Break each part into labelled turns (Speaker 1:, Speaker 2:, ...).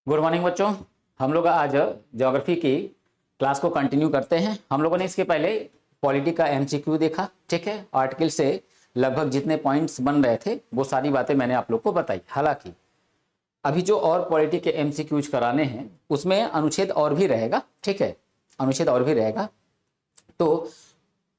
Speaker 1: Good morning बच्चों। हम लोग आज ज्योग्राफी की क्लास को कंटिन्यू करते हैं। हम लोगों ने इसके पहले पॉलिटी का एमसीक्यू देखा, ठीक है। आर्टिकल से लगभग जितने पॉइंट्स बन रहे थे वो सारी बातें मैंने आप लोग को बताई। हालांकि अभी जो और पॉलिटी के एमसीक्यूज कराने हैं उसमें अनुच्छेद और भी रहेगा, ठीक है, अनुच्छेद और भी रहेगा। तो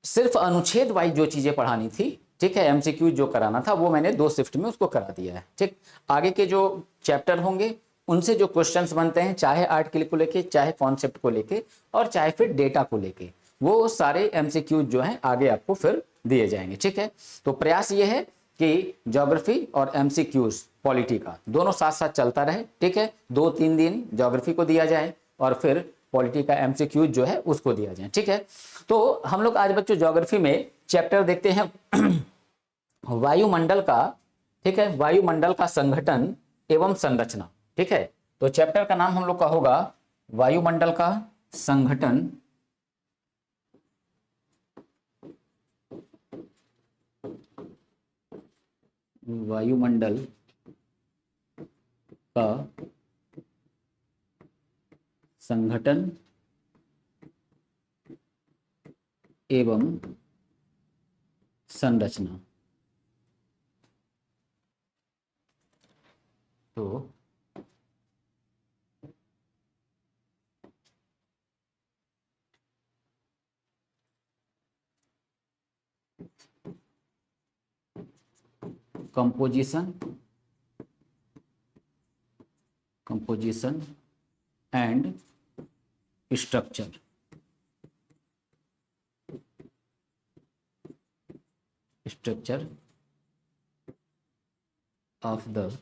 Speaker 1: सिर्फ अनुच्छेद वाइज जो चीजें पढ़ानी थी, ठीक है, एमसीक्यू जो कराना था वो मैंने 2 शिफ्ट में उसको करा दिया है, ठीक। आगे के जो चैप्टर होंगे उनसे जो क्वेश्चंस बनते हैं, चाहे आर्टिकल को लेके, चाहे कॉन्सेप्ट को लेके, और चाहे फिर डेटा को लेके, वो सारे एमसीक्यू जो हैं आगे आपको फिर दिए जाएंगे, ठीक है। तो प्रयास ये है कि ज्योग्राफी और एमसीक्यूज पॉलिटी का दोनों साथ साथ चलता रहे, ठीक है। 2-3 दिन ज्योग्राफी को दिया जाए और फिर पॉलिटी का एमसीक्यू जो है उसको दिया जाए, ठीक है। तो हम लोग आज बच्चों ज्योग्राफी में चैप्टर देखते हैं वायुमंडल का, ठीक है, वायुमंडल का संगठन एवं संरचना, ठीक है। तो चैप्टर का नाम हम लोग का होगा वायुमंडल का संगठन वायुमंडल का संगठन एवं संरचना। तो composition and structure of the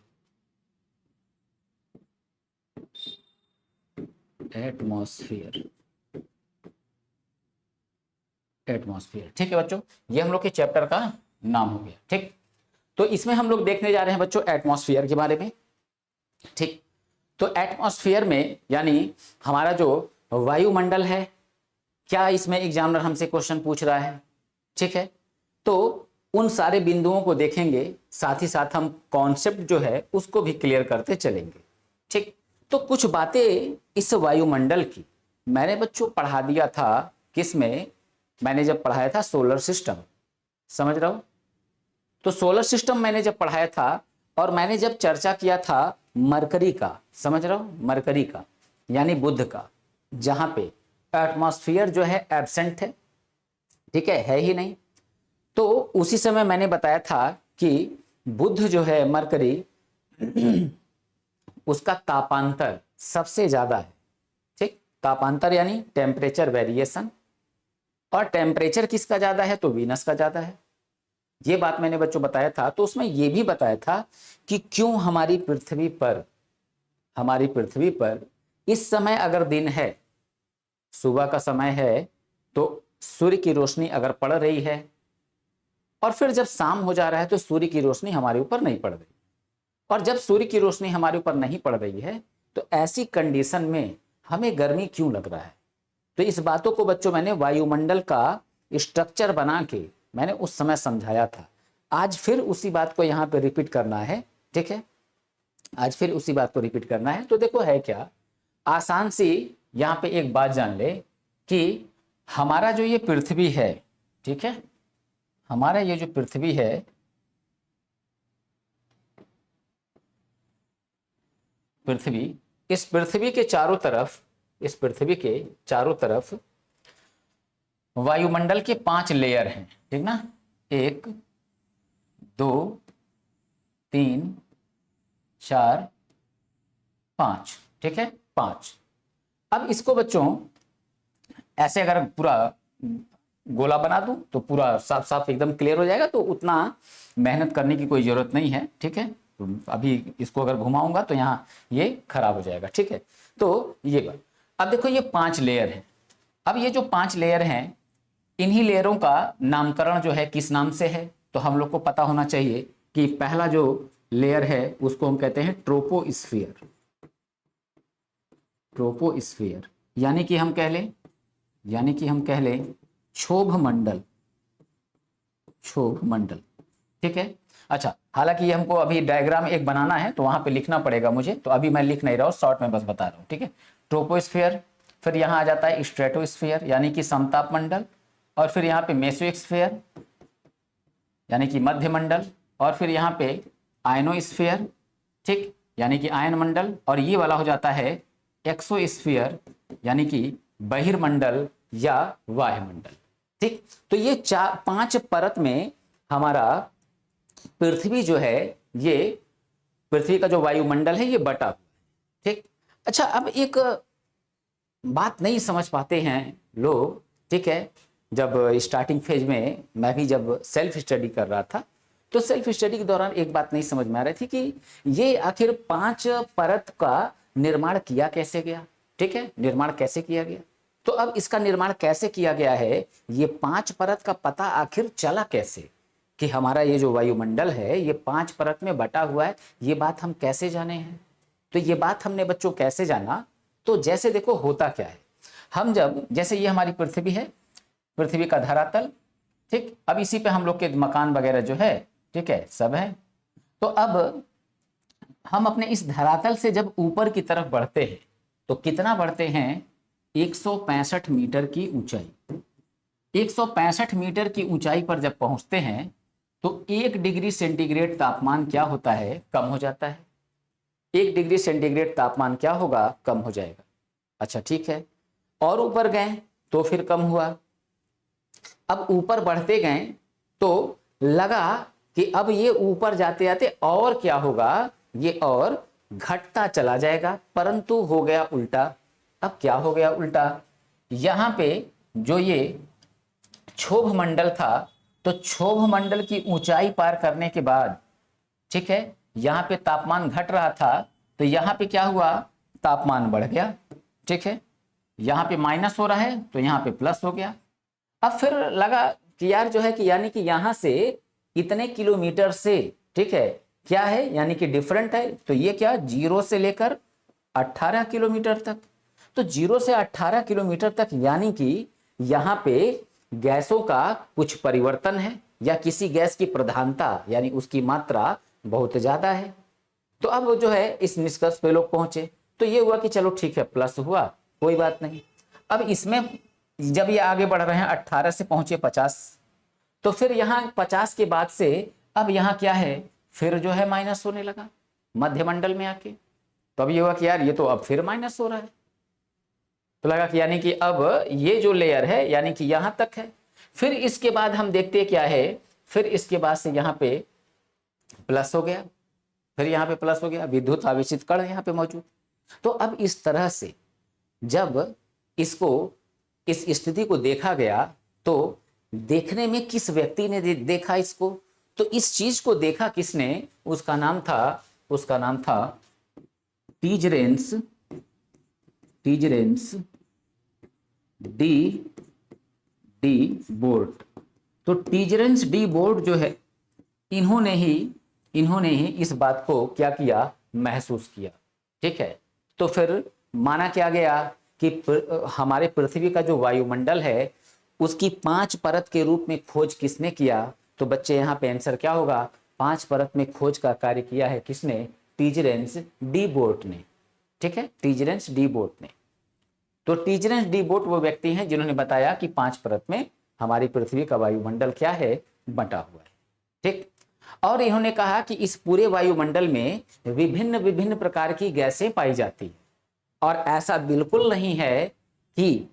Speaker 1: atmosphere, ठीक है बच्चों। ये हम लोग के चैप्टर का नाम हो गया, ठीक। तो इसमें हम लोग देखने जा रहे हैं बच्चों एटमॉस्फेयर के बारे में, ठीक। तो एटमॉस्फेयर में यानी हमारा जो वायुमंडल है, क्या इसमें एग्जामिनर हमसे क्वेश्चन पूछ रहा है, ठीक है। तो उन सारे बिंदुओं को देखेंगे, साथ ही साथ हम कॉन्सेप्ट जो है उसको भी क्लियर करते चलेंगे, ठीक। तो कुछ बातें इस वायुमंडल की मैंने बच्चों पढ़ा दिया था, किसमें, मैंने जब पढ़ाया था सोलर सिस्टम, समझ रहा हो। तो सोलर सिस्टम मैंने जब पढ़ाया था और मैंने जब चर्चा किया था मरकरी का, समझ रहा हो, मरकरी का यानी बुध का, जहां पे एटमॉस्फेयर जो है एब्सेंट है, ठीक है ही नहीं। तो उसी समय मैंने बताया था कि बुध जो है मरकरी, उसका तापांतर सबसे ज्यादा है, ठीक। तापांतर यानी टेम्परेचर वेरिएशन, और टेम्परेचर किसका ज्यादा है, तो वीनस का ज्यादा है। ये बात मैंने बच्चों बताया था। तो उसमें यह भी बताया था कि क्यों हमारी पृथ्वी पर इस समय अगर दिन है, सुबह का समय है, तो सूर्य की रोशनी अगर पड़ रही है और फिर जब शाम हो जा रहा है तो सूर्य की रोशनी हमारे ऊपर नहीं पड़ रही, और जब सूर्य की रोशनी हमारे ऊपर नहीं पड़ रही है तो ऐसी कंडीशन में हमें गर्मी क्यों लग रहा है। तो इस बातों को बच्चों मैंने वायुमंडल का स्ट्रक्चर बना के मैंने उस समय समझाया था। आज फिर उसी बात को यहाँ पे रिपीट करना है, ठीक है, आज फिर उसी बात को रिपीट करना है। तो देखो है क्या, आसान सी यहाँ पे एक बात जान ले कि हमारा जो ये पृथ्वी है, ठीक है, हमारा ये जो पृथ्वी है, पृथ्वी, इस पृथ्वी के चारों तरफ वायुमंडल के 5 लेयर हैं, ठीक ना, 1 2 3 4 5, ठीक है, 5। अब इसको बच्चों ऐसे अगर पूरा गोला बना दूं तो पूरा साफ साफ एकदम क्लियर हो जाएगा, तो उतना मेहनत करने की कोई जरूरत नहीं है, ठीक है। तो अभी इसको अगर घुमाऊंगा तो यहाँ ये खराब हो जाएगा, ठीक है। तो ये बात, अब देखो ये 5 लेयर है। अब ये जो 5 लेयर हैं, इन्हीं लेयरों का नामकरण जो है किस नाम से है, तो हम लोग को पता होना चाहिए कि पहला जो लेयर है उसको हम कहते हैं ट्रोपोस्फियर। ट्रोपोस्फियर यानी कि हम कह लें क्षोभ मंडल। ठीक है। अच्छा, हालांकि ये हमको अभी डायग्राम एक बनाना है तो वहां पे लिखना पड़ेगा मुझे, तो अभी मैं लिख नहीं रहा हूँ, शॉर्ट में बस बता रहा हूँ, ठीक है। ट्रोपोस्फियर, फिर यहाँ आ जाता है स्ट्रेटोस्फियर यानी कि समताप मंडल, और फिर यहाँ पे मेसोस्फियर यानी कि मध्य मंडल, और फिर यहाँ पे आयनोस्फियर, ठीक, यानी कि आयन मंडल, और ये वाला हो जाता है एक्सोस्फियर यानी कि बहिर्मंडल या वायुमंडल, ठीक। तो ये 5 परत में हमारा पृथ्वी जो है, ये पृथ्वी का जो वायुमंडल है ये बटा हुआ है, ठीक। अच्छा, अब एक बात नहीं समझ पाते हैं लोग, ठीक है। जब स्टार्टिंग फेज में मैं भी जब सेल्फ स्टडी कर रहा था, तो सेल्फ स्टडी के दौरान एक बात नहीं समझ में आ रही थी कि ये आखिर 5 परत का निर्माण किया कैसे गया, ठीक है, निर्माण कैसे किया गया। तो अब इसका निर्माण कैसे किया गया है, ये 5 परत का पता आखिर चला कैसे कि हमारा ये जो वायुमंडल है ये 5 परत में बटा हुआ है, ये बात हम कैसे जाने हैं। तो ये बात हमने बच्चों कैसे जाना, तो जैसे देखो होता क्या है, हम जब, जैसे ये हमारी पृथ्वी है, पृथ्वी का धरातल, ठीक, अब इसी पे हम लोग के मकान वगैरह जो है, ठीक है, सब है। तो अब हम अपने इस धरातल से जब ऊपर की तरफ बढ़ते हैं तो कितना बढ़ते हैं, 165 मीटर की ऊंचाई। 165 मीटर की ऊंचाई पर जब पहुंचते हैं तो 1 डिग्री सेंटीग्रेड तापमान क्या होता है, कम हो जाता है। 1 डिग्री सेंटीग्रेड तापमान क्या होगा, कम हो जाएगा। अच्छा, ठीक है, और ऊपर गए तो फिर कम हुआ। अब ऊपर बढ़ते गए तो लगा कि अब ये ऊपर जाते जाते और क्या होगा, ये और घटता चला जाएगा, परंतु हो गया उल्टा। अब क्या हो गया उल्टा, यहां पे जो ये क्षोभ मंडल था, तो क्षोभ मंडल की ऊंचाई पार करने के बाद, ठीक है, यहां पे तापमान घट रहा था, तो यहां पे क्या हुआ, तापमान बढ़ गया, ठीक है। यहां पे माइनस हो रहा है तो यहां पे प्लस हो गया। अब फिर लगा कि यार जो है कि यानी कि यहां से इतने किलोमीटर से, ठीक है, क्या है, यानी कि डिफरेंट है, तो ये क्या, 0 से लेकर 18 किलोमीटर तक। तो 0 से 18 किलोमीटर तक यानी कि यहां पे गैसों का कुछ परिवर्तन है, या किसी गैस की प्रधानता यानी उसकी मात्रा बहुत ज्यादा है। तो अब जो है इस निष्कर्ष पे लोग पहुंचे, तो ये हुआ कि चलो ठीक है, प्लस हुआ, कोई बात नहीं। अब इसमें जब ये आगे बढ़ रहे हैं, 18 से पहुंचे 50, तो फिर यहाँ 50 के बाद से अब यहाँ क्या है, फिर जो है माइनस होने लगा मध्यमंडल में आके। तो अब ये हुआ कि यार ये तो अब फिर माइनस हो रहा है, तो लगा कि यानी कि अब ये जो लेयर है यानी कि यहां तक है। फिर इसके बाद हम देखते क्या है, फिर इसके बाद से यहाँ पे प्लस हो गया, फिर यहाँ पे प्लस हो गया, विद्युत आवेशित कण यहाँ पे मौजूद। तो अब इस तरह से जब इसको, इस स्थिति को देखा गया, तो देखने में किस व्यक्ति ने देखा इसको, तो इस चीज को देखा किसने, उसका नाम था टीजरेंस डी बोर्ट। तो टीजरेंस डी बोर्ट जो है, इन्होंने ही इस बात को क्या किया, महसूस किया, ठीक है। तो फिर माना क्या गया कि हमारे पृथ्वी का जो वायुमंडल है उसकी 5 परत के रूप में खोज किसने किया, तो बच्चे यहाँ पे आंसर क्या होगा, 5 परत में खोज का कार्य किया है किसने, टीजरेंस डी बोर्ट ने, ठीक है, टीजरेंस डी बोर्ट ने। तो टीजरेंस डी बोर्ट वो व्यक्ति हैं जिन्होंने बताया कि 5 परत में हमारी पृथ्वी का वायुमंडल क्या है, बटा हुआ है, ठीक। और इन्होंने कहा कि इस पूरे वायुमंडल में विभिन्न विभिन्न प्रकार की गैसें पाई जाती हैं, और ऐसा बिल्कुल नहीं है कि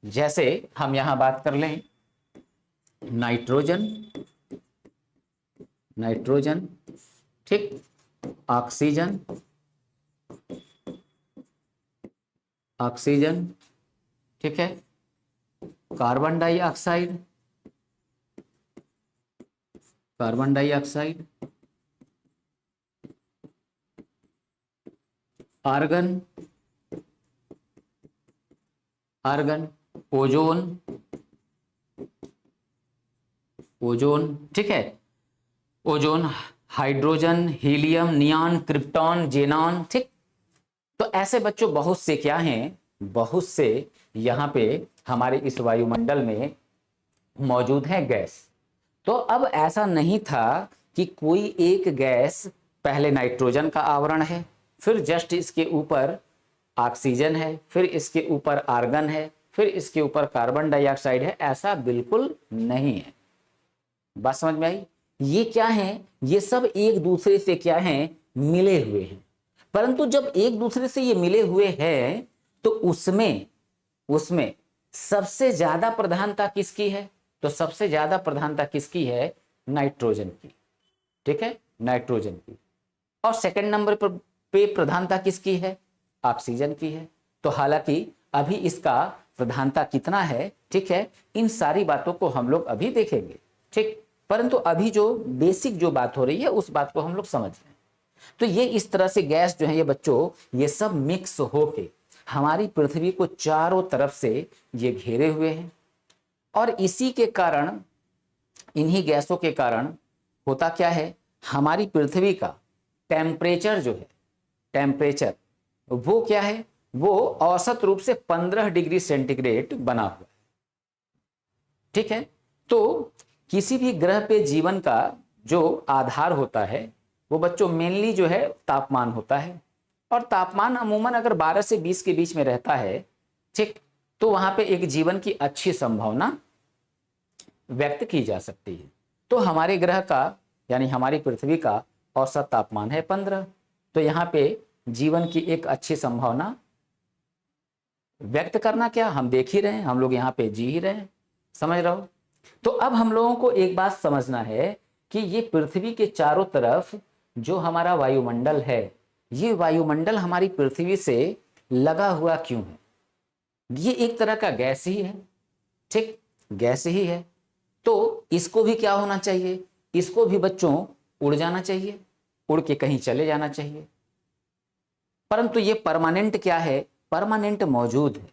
Speaker 1: जैसे हम यहां बात कर लें नाइट्रोजन, ठीक, ऑक्सीजन, ठीक है, कार्बन डाइऑक्साइड, आर्गन, ओजोन, ठीक है, ozone, hydrogen, helium, neon, krypton, xenon, ठीक। तो ऐसे बच्चों बहुत से क्या हैं, बहुत से यहाँ पे हमारे इस वायुमंडल में मौजूद है गैस। तो अब ऐसा नहीं था कि कोई एक गैस पहले नाइट्रोजन का आवरण है, फिर जस्ट इसके ऊपर ऑक्सीजन है, फिर इसके ऊपर आर्गन है, फिर इसके ऊपर कार्बन डाइऑक्साइड है, ऐसा बिल्कुल नहीं है। बात समझ में आई? ये क्या है, ये सब एक दूसरे से क्या है, मिले हुए हैं। परंतु जब एक दूसरे से ये मिले हुए हैं तो उसमें उसमें सबसे ज्यादा प्रधानता किसकी है? तो सबसे ज्यादा प्रधानता किसकी है? नाइट्रोजन की। ठीक है, नाइट्रोजन की। और सेकंड नंबर पर पे प्रधानता किसकी है? ऑक्सीजन की है। तो हालांकि अभी इसका प्रधानता कितना है, ठीक है, इन सारी बातों को हम लोग अभी देखेंगे। ठीक, परंतु अभी जो बेसिक जो बात हो रही है उस बात को हम लोग समझ रहे हैं। तो ये इस तरह से गैस जो है ये बच्चों, ये सब मिक्स होके हमारी पृथ्वी को चारों तरफ से ये घेरे हुए हैं। और इसी के कारण, इन्हीं गैसों के कारण होता क्या है, हमारी पृथ्वी का टेम्परेचर जो है, टेम्परेचर वो क्या है, वो औसत रूप से 15 डिग्री सेंटीग्रेड बना हुआ है। ठीक है, तो किसी भी ग्रह पे जीवन का जो आधार होता है वो बच्चों मेनली जो है तापमान होता है। और तापमान अमूमन अगर 12 से 20 के बीच में रहता है, ठीक, तो वहां पे एक जीवन की अच्छी संभावना व्यक्त की जा सकती है। तो हमारे ग्रह का यानी हमारी पृथ्वी का औसत तापमान है 15। तो यहाँ पे जीवन की एक अच्छी संभावना व्यक्त करना क्या हम देख ही रहे हैं, हम लोग यहाँ पे जी ही रहे हैं। समझ रहे हो? तो अब हम लोगों को एक बात समझना है कि ये पृथ्वी के चारों तरफ जो हमारा वायुमंडल है, ये वायुमंडल हमारी पृथ्वी से लगा हुआ क्यों है? ये एक तरह का गैस ही है। ठीक, गैस ही है। तो इसको भी क्या होना चाहिए, इसको भी बच्चों उड़ जाना चाहिए, उड़ के कहीं चले जाना चाहिए। परंतु ये परमानेंट क्या है, परमानेंट मौजूद है।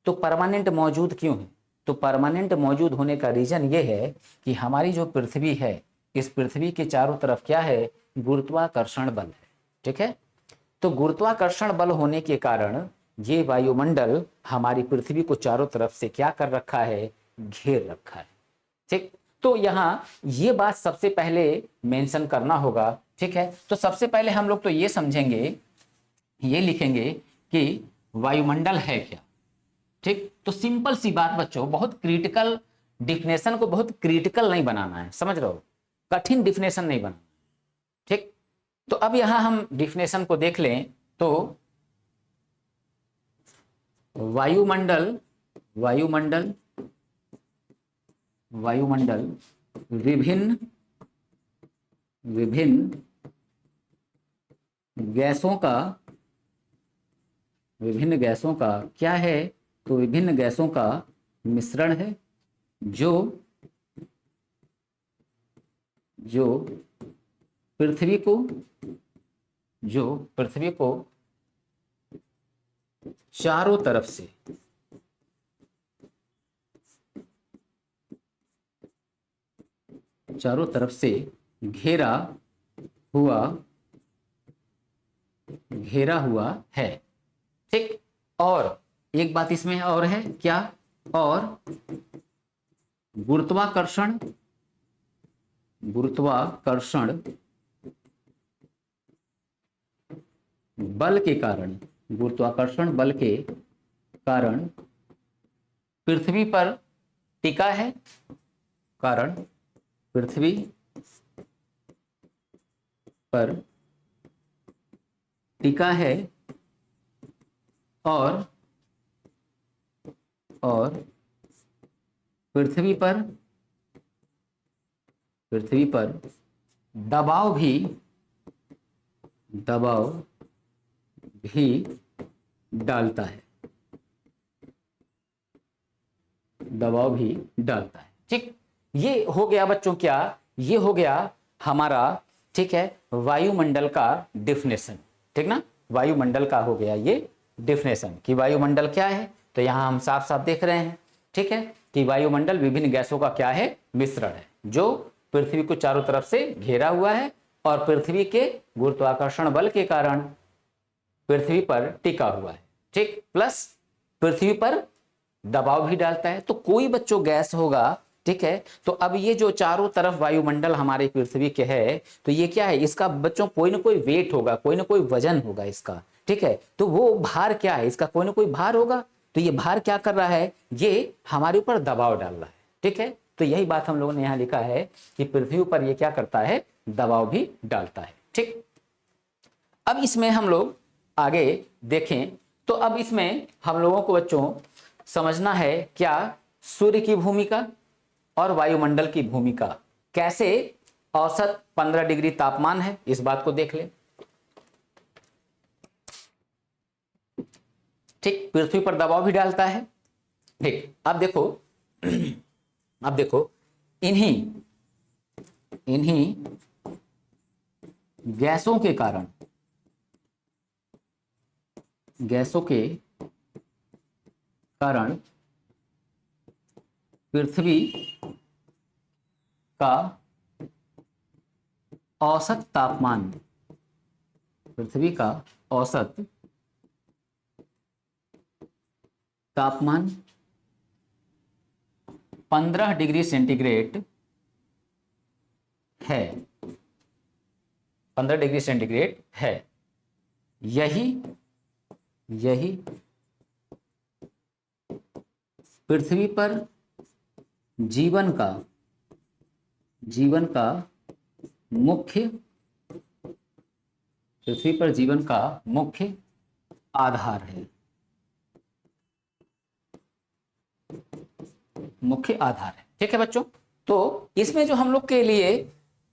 Speaker 1: तो परमानेंट मौजूद क्यों है? तो परमानेंट मौजूद होने का रीजन ये है कि हमारी जो पृथ्वी है, इस पृथ्वी के चारों तरफ क्या है, गुरुत्वाकर्षण बल है। ठीक है, तो गुरुत्वाकर्षण बल होने के कारण ये वायुमंडल हमारी पृथ्वी को चारों तरफ से क्या कर रखा है, घेर रखा है। ठीक, तो यहाँ ये बात सबसे पहले मेंशन करना होगा। ठीक है, तो सबसे पहले हम लोग तो ये समझेंगे, ये लिखेंगे कि वायुमंडल है क्या। ठीक, तो सिंपल सी बात बच्चों, बहुत क्रिटिकल डिफिनेशन को बहुत क्रिटिकल नहीं बनाना है, समझ रहे हो, कठिन डिफिनेशन नहीं बनाना। ठीक, तो अब यहां हम डिफिनेशन को देख लें तो वायुमंडल वायुमंडल वायुमंडल विभिन्न विभिन्न गैसों का क्या है, तो विभिन्न गैसों का मिश्रण है जो पृथ्वी को चारों तरफ से घेरा हुआ है। ठीक, और एक बात इसमें और है क्या, और गुरुत्वाकर्षण बल के कारण पृथ्वी पर टिका है, और पृथ्वी पर दबाव भी डालता है, ठीक, ये हो गया बच्चों क्या, ये हो गया हमारा, ठीक है, वायुमंडल का डिफिनेशन। ठीक ना, वायुमंडल का हो गया ये डिफिनेशन कि वायुमंडल क्या है। तो यहां हम साफ साफ देख रहे हैं, ठीक है, कि वायुमंडल विभिन्न गैसों का क्या है, मिश्रण है जो पृथ्वी को चारों तरफ से घेरा हुआ है और पृथ्वी के गुरुत्वाकर्षण बल के कारण पृथ्वी पर टिका हुआ है। ठीक, प्लस पृथ्वी पर दबाव भी डालता है। तो कोई बच्चों गैस होगा, ठीक है। तो अब ये जो चारों तरफ वायुमंडल हमारे पृथ्वी के है, तो ये क्या है, इसका बच्चों कोई ना कोई वेट होगा, कोई ना कोई वजन होगा इसका, ठीक है। तो वो भार क्या है, इसका कोई ना कोई भार होगा। तो ये भार क्या कर रहा है, ये हमारे ऊपर दबाव डाल रहा है, ठीक है। तो यही बात हम लोगों ने यहाँ लिखा है कि पृथ्वी पर ये क्या करता है, दबाव भी डालता है, ठीक। अब इसमें हम लोग आगे देखें तो अब इसमें हम लोगों को बच्चों समझना है क्या, सूर्य की भूमिका और वायुमंडल की भूमिका, कैसे औसत 15 डिग्री तापमान है, इस बात को देख लें, ठीक। पृथ्वी पर दबाव भी डालता है, ठीक। अब देखो अब देखो इन्हीं गैसों के कारण, पृथ्वी का औसत तापमान, पृथ्वी का औसत तापमान 15 डिग्री सेंटीग्रेड है, 15 डिग्री सेंटीग्रेड है। यही पृथ्वी पर जीवन का मुख्य, पृथ्वी पर जीवन का मुख्य आधार है, मुख्य आधार है, ठीक है बच्चों। तो इसमें जो हम लोग के लिए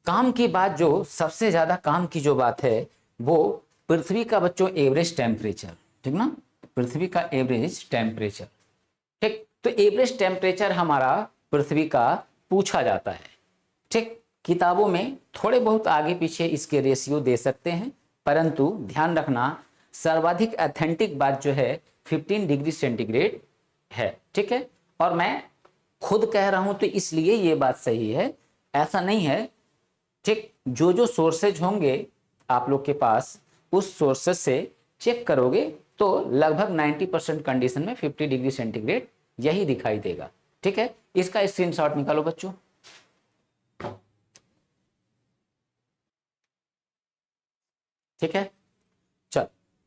Speaker 1: काम की बात, जो सबसे ज्यादा काम की जो बात है, वो पृथ्वी का बच्चों एवरेज टेम्परेचर, ठीक ना, पृथ्वी का एवरेज टेम्परेचर, ठीक। तो एवरेज टेम्परेचर हमारा पृथ्वी का पूछा जाता है, ठीक। किताबों में थोड़े बहुत आगे पीछे इसके रेशियो दे सकते हैं, परंतु ध्यान रखना सर्वाधिक ऑथेंटिक बात जो है 15 डिग्री सेंटीग्रेड है, ठीक है। और मैं खुद कह रहा हूं तो इसलिए ये बात सही है, ऐसा नहीं है, ठीक। जो जो सोर्सेज होंगे आप लोग के पास, उस सोर्सेज से चेक करोगे तो लगभग 90% कंडीशन में 50 डिग्री सेंटीग्रेड यही दिखाई देगा, ठीक है। इसका स्क्रीनशॉट निकालो बच्चों, ठीक है। चल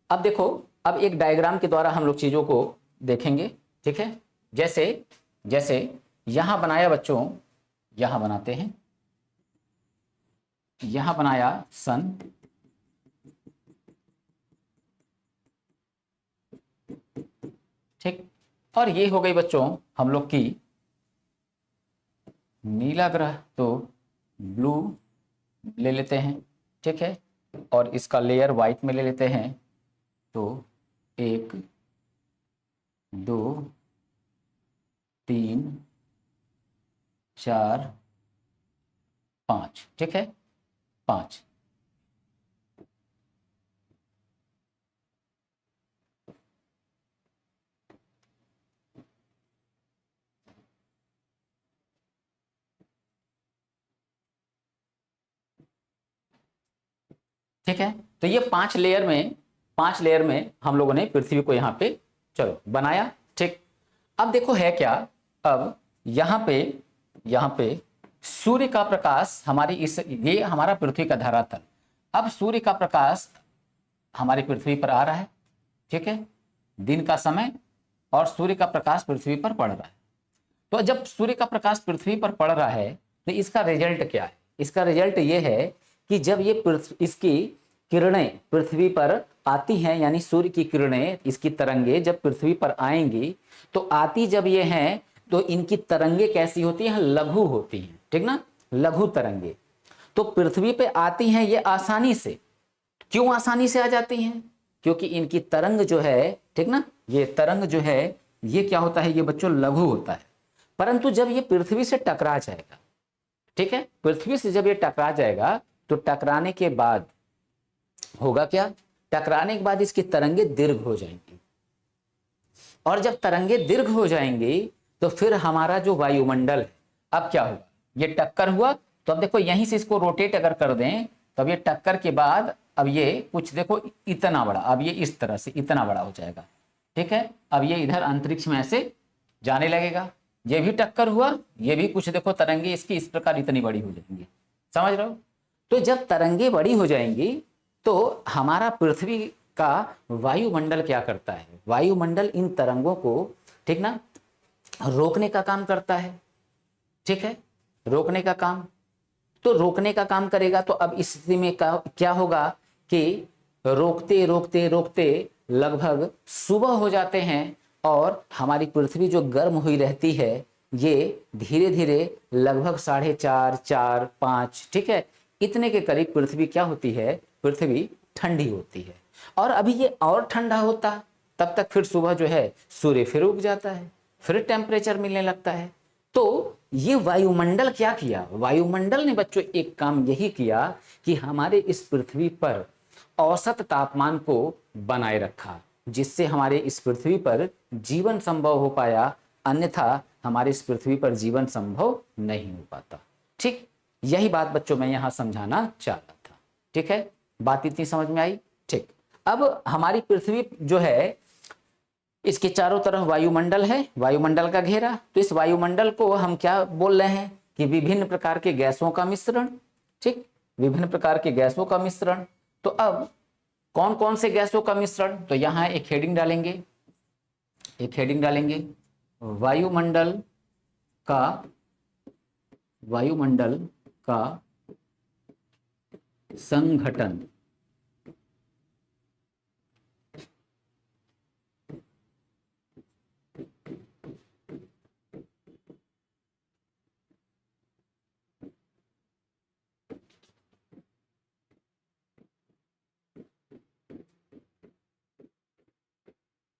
Speaker 1: अब देखो, अब एक डायग्राम के द्वारा हम लोग चीजों को देखेंगे, ठीक है। जैसे जैसे यहां बनाया बच्चों, यहां बनाते हैं, यहां बनाया सन, ठीक। और ये हो गई बच्चों हम लोग की नीला ग्रह, तो ब्लू ले लेते हैं, ठीक है। और इसका लेयर व्हाइट में ले लेते हैं, तो 1 2 3 4 5, ठीक है, 5। ठीक है। तो ये 5 लेयर में हम लोगों ने पृथ्वी को यहाँ पे चलो बनाया, ठीक। अब देखो है क्या, अब यहाँ पे सूर्य का प्रकाश हमारी ये हमारा पृथ्वी का धरातल, अब सूर्य का प्रकाश हमारी पृथ्वी पर आ रहा है, ठीक है, दिन का समय, और सूर्य का प्रकाश पृथ्वी पर पड़ रहा है। तो जब सूर्य का प्रकाश पृथ्वी पर पड़ रहा है तो इसका रिजल्ट क्या है, इसका रिजल्ट ये है कि जब ये इसकी किरणें पृथ्वी पर आती हैं, यानी सूर्य की किरणें, इसकी तरंगे जब पृथ्वी पर आएंगी, तो आती जब ये हैं तो इनकी तरंगे कैसी होती हैं, लघु होती हैं, ठीक ना, लघु तरंगे। तो पृथ्वी पे आती हैं ये आसानी से, क्यों आसानी से आ जाती हैं, क्योंकि इनकी तरंग जो है, ठीक ना, ये तरंग जो है ये क्या होता है, ये बच्चों लघु होता है। परंतु जब ये पृथ्वी से टकरा जाएगा, ठीक है, पृथ्वी से जब ये टकरा जाएगा, तो टकराने के बाद होगा क्या, टकराने के बाद इसकी तरंगे दीर्घ हो जाएंगी, और जब तरंगे दीर्घ हो जाएंगी तो फिर हमारा जो वायुमंडल है, अब क्या होगा, ये टक्कर हुआ, तो अब देखो यहीं से इसको रोटेट अगर कर दें, तब ये टक्कर के बाद अब ये कुछ देखो इतना बड़ा, अब ये इस तरह से इतना बड़ा हो जाएगा, ठीक है। अब ये इधर अंतरिक्ष में ऐसे जाने लगेगा, ये भी टक्कर हुआ, ये भी कुछ देखो तरंगे इसकी इस प्रकार इतनी बड़ी हो जाएंगी, समझ रहे हो। तो जब तरंगे बड़ी हो जाएंगी तो हमारा पृथ्वी का वायुमंडल क्या करता है, वायुमंडल इन तरंगों को, ठीक ना, रोकने का काम करता है, ठीक है, रोकने का काम। तो रोकने का काम करेगा तो अब इस स्थिति में क्या होगा कि रोकते रोकते रोकते लगभग सुबह हो जाते हैं और हमारी पृथ्वी जो गर्म हुई रहती है ये धीरे धीरे लगभग 4:30, 4, 5, ठीक है, इतने के करीब पृथ्वी क्या होती है, पृथ्वी ठंडी होती है। और अभी ये और ठंडा होता तब तक फिर सुबह जो है सूर्य फिर उग जाता है, फिर टेम्परेचर मिलने लगता है। तो ये वायुमंडल क्या किया, वायुमंडल ने बच्चों एक काम यही किया कि हमारे इस पृथ्वी पर औसत तापमान को बनाए रखा, जिससे हमारे इस पृथ्वी पर जीवन संभव हो पाया, अन्यथा हमारे इस पृथ्वी पर जीवन संभव नहीं हो पाता। ठीक, यही बात बच्चों मैं यहां समझाना चाह रहा था। ठीक है, बात इतनी समझ में आई। ठीक, अब हमारी पृथ्वी जो है इसके चारों तरफ वायुमंडल है, वायुमंडल का घेरा। तो इस वायुमंडल को हम क्या बोल रहे हैं कि विभिन्न प्रकार के गैसों का मिश्रण, ठीक, विभिन्न प्रकार के गैसों का मिश्रण। तो अब कौन कौन से गैसों का मिश्रण, तो यहां एक हेडिंग डालेंगे, एक हेडिंग डालेंगे, वायुमंडल का, वायुमंडल का संघटन।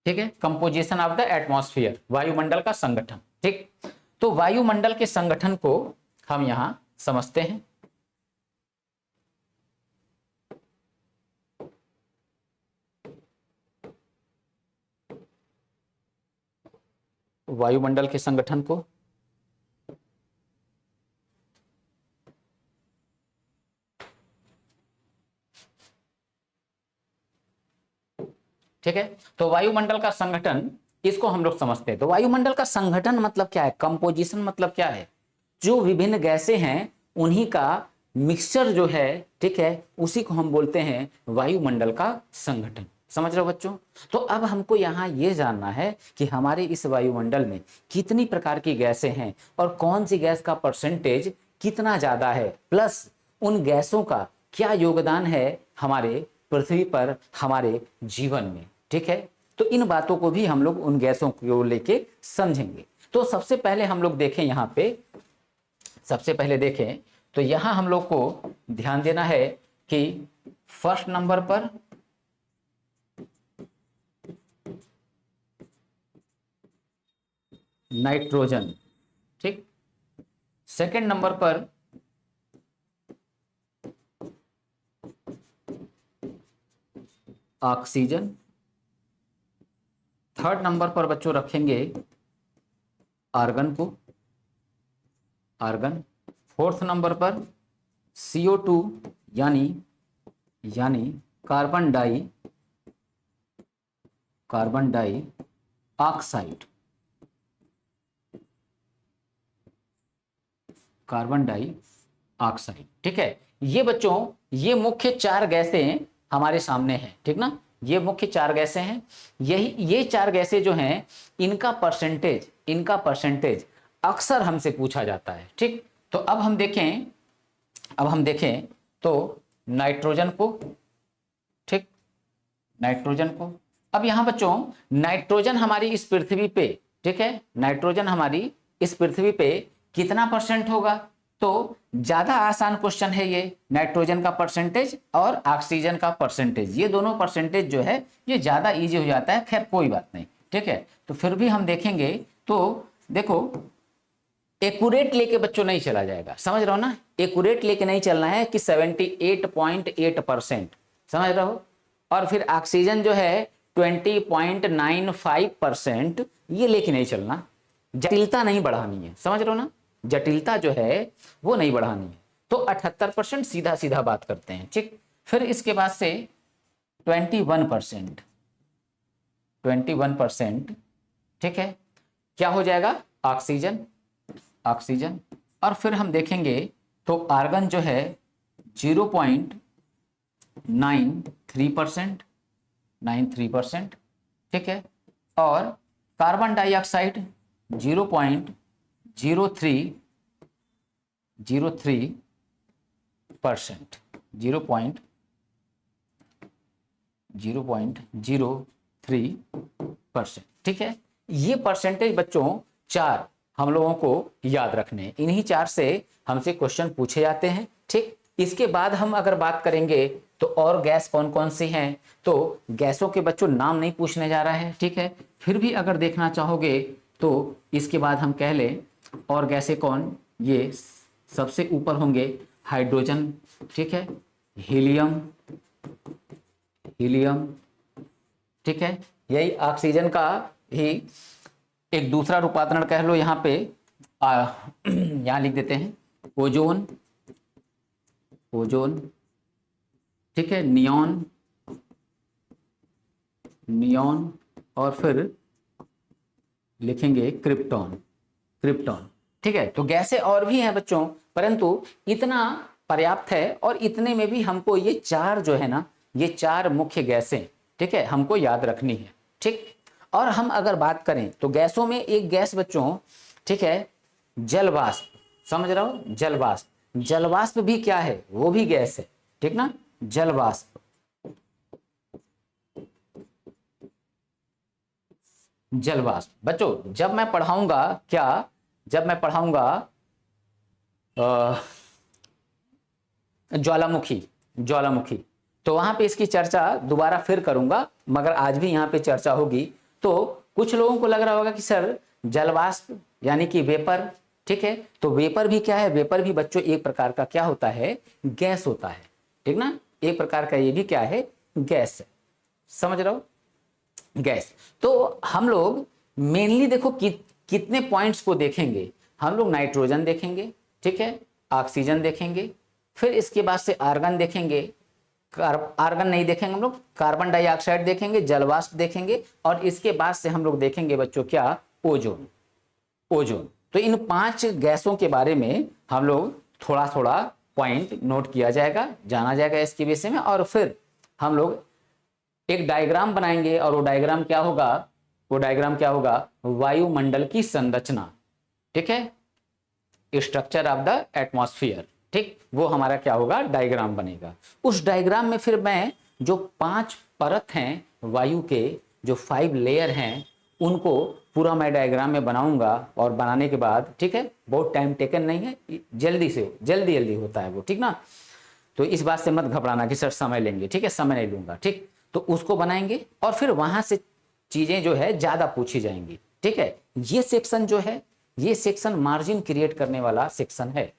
Speaker 1: ठीक है, कंपोजिशन ऑफ द एटमॉस्फेयर, वायुमंडल का संगठन। ठीक, तो वायुमंडल के संगठन को हम यहां समझते हैं। वायुमंडल के संगठन को ठीक है, तो वायुमंडल का संगठन, इसको हम लोग समझते हैं। तो वायुमंडल का संगठन मतलब क्या है, कंपोजिशन मतलब क्या है, जो विभिन्न गैसें हैं उन्हीं का मिक्सचर जो है, ठीक है, उसी को हम बोलते हैं वायुमंडल का संगठन। समझ रहे हो बच्चों। तो अब हमको यहाँ ये जानना है कि हमारे इस वायुमंडल में कितनी प्रकार की गैसें हैं और कौन सी गैस का परसेंटेज कितना ज्यादा है, प्लस उन गैसों का क्या योगदान है हमारे पृथ्वी पर, हमारे जीवन में। ठीक है, तो इन बातों को भी हम लोग उन गैसों को लेके समझेंगे। तो सबसे पहले हम लोग देखें यहाँ पे, सबसे पहले देखें तो यहां हम लोग को ध्यान देना है कि फर्स्ट नंबर पर नाइट्रोजन, ठीक, सेकंड नंबर पर ऑक्सीजन, थर्ड नंबर पर बच्चों रखेंगे आर्गन को, आर्गन, फोर्थ नंबर पर CO2 यानी carbon dioxide, carbon dioxide. ठीक है, ये बच्चों ये मुख्य चार गैसें हमारे सामने हैं, ठीक ना, ये मुख्य चार गैसें हैं। यही ये चार गैसें जो हैं इनका परसेंटेज अक्सर हमसे पूछा जाता है। ठीक, तो अब हम देखें तो नाइट्रोजन को, ठीक, नाइट्रोजन को, अब यहां बच्चों नाइट्रोजन हमारी इस पृथ्वी पे, ठीक है, नाइट्रोजन हमारी इस पृथ्वी पे कितना परसेंट होगा, तो ज्यादा आसान क्वेश्चन है ये, नाइट्रोजन का परसेंटेज और ऑक्सीजन का परसेंटेज, ये दोनों परसेंटेज जो है ये ज्यादा इजी हो जाता है। खैर कोई बात नहीं, ठीक है, तो फिर भी हम देखेंगे तो देखो एक्यूरेट लेके बच्चों नहीं चला जाएगा, समझ रहे हो ना, एक्यूरेट लेके नहीं चलना है कि 78.8%, समझ रहे हो, और फिर ऑक्सीजन जो है 20.95%, ये लेके नहीं चलना, जटिलता नहीं बढ़ानी है, समझ रहे हो ना, जटिलता जो है वो नहीं बढ़ानी है। तो 78% सीधा सीधा बात करते हैं। ठीक, फिर इसके बाद से 21%, ठीक है, क्या हो जाएगा, ऑक्सीजन, ऑक्सीजन, और फिर हम देखेंगे तो आर्गन जो है 0.93%, 93%, ठीक है, और कार्बन डाइऑक्साइड 0.03%, 0.03%, ठीक है। ये परसेंटेज बच्चों चार हम लोगों को याद रखने हैं, इन्हीं चार से हमसे क्वेश्चन पूछे जाते हैं, ठीक। इसके बाद हम अगर बात करेंगे तो और गैस कौन कौन सी हैं, तो गैसों के बच्चों नाम नहीं पूछने जा रहा है, ठीक है। फिर भी अगर देखना चाहोगे तो इसके बाद हम कह लें और गैसें कौन, ये सबसे ऊपर होंगे हाइड्रोजन, ठीक है, हीलियम, हीलियम, ठीक है, यही ऑक्सीजन का ही एक दूसरा रूपांतरण कह लो, यहाँ पे यहाँ लिख देते हैं ओजोन, ओजोन, ठीक है, नियॉन, नियॉन, और फिर लिखेंगे क्रिप्टॉन, क्रिप्टॉन, ठीक है। तो गैसें और भी हैं बच्चों, परंतु इतना पर्याप्त है, और इतने में भी हमको ये चार जो है ना, ये चार मुख्य गैसें, ठीक है, हमको याद रखनी है, ठीक। और हम अगर बात करें तो गैसों में एक गैस बच्चों, ठीक है, जल वाष्प, समझ रहे हो, जल वाष्प, जल वाष्प भी क्या है, वो भी गैस है, ठीक ना, जल वाष्प, जल वाष्प। बच्चों जब मैं पढ़ाऊंगा क्या, जब मैं पढ़ाऊंगा ज्वालामुखी, ज्वालामुखी, तो वहां पे इसकी चर्चा दोबारा फिर करूंगा, मगर आज भी यहाँ पे चर्चा होगी। तो कुछ लोगों को लग रहा होगा कि सर जलवाष्प यानी कि वेपर, ठीक है, तो वेपर भी क्या है, वेपर भी बच्चों एक प्रकार का क्या होता है, गैस होता है, ठीक ना, एक प्रकार का ये भी क्या है, गैस है, समझ रहे हो, गैस। तो हम लोग मेनली देखो कितने पॉइंट्स को देखेंगे, हम लोग नाइट्रोजन देखेंगे, ठीक है, ऑक्सीजन देखेंगे, फिर इसके बाद से आर्गन देखेंगे, आर्गन नहीं देखेंगे हम लोग, कार्बन डाइऑक्साइड देखेंगे, जलवाष्प देखेंगे, और इसके बाद से हम लोग देखेंगे बच्चों क्या, ओजोन, ओजोन। तो इन पांच गैसों के बारे में हम लोग थोड़ा थोड़ा पॉइंट नोट किया जाएगा, जाना जाएगा इसके विषय में, और फिर हम लोग एक डायग्राम बनाएंगे, और वो डायग्राम क्या होगा, वो डायग्राम क्या होगा, वायुमंडल की संरचना, ठीक है, स्ट्रक्चर ऑफ द एटमॉस्फेयर, ठीक, वो हमारा क्या होगा, डायग्राम बनेगा। उस डायग्राम में फिर मैं जो पांच परत हैं वायु के, जो 5 लेयर हैं, उनको पूरा मैं डायग्राम में बनाऊंगा, और बनाने के बाद, ठीक है, बहुत टाइम टेकन नहीं है, जल्दी से जल्दी जल्दी होता है वो, ठीक ना। तो इस बात से मत घबराना कि सर समय लेंगे, ठीक है, समय नहीं लूंगा, ठीक। तो उसको बनाएंगे, और फिर वहां से चीजें जो है ज्यादा पूछी जाएंगी, ठीक है। ये सेक्शन जो है, ये सेक्शन मार्जिन क्रिएट करने वाला सेक्शन है,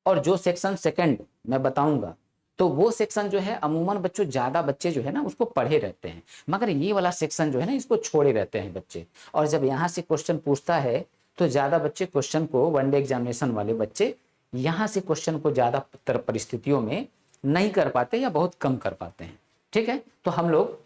Speaker 1: और जो सेक्शन सेकंड मैं बताऊंगा, तो वो सेक्शन जो है अमूमन बच्चों ज्यादा बच्चे जो है ना उसको पढ़े रहते हैं, मगर ये वाला सेक्शन जो है ना इसको छोड़े रहते हैं बच्चे, और जब यहाँ से क्वेश्चन पूछता है तो ज्यादा बच्चे क्वेश्चन को, वनडे एग्जामिनेशन वाले बच्चे यहाँ से क्वेश्चन को ज्यादा परिस्थितियों में नहीं कर पाते या बहुत कम कर पाते हैं, ठीक है। तो हम लोग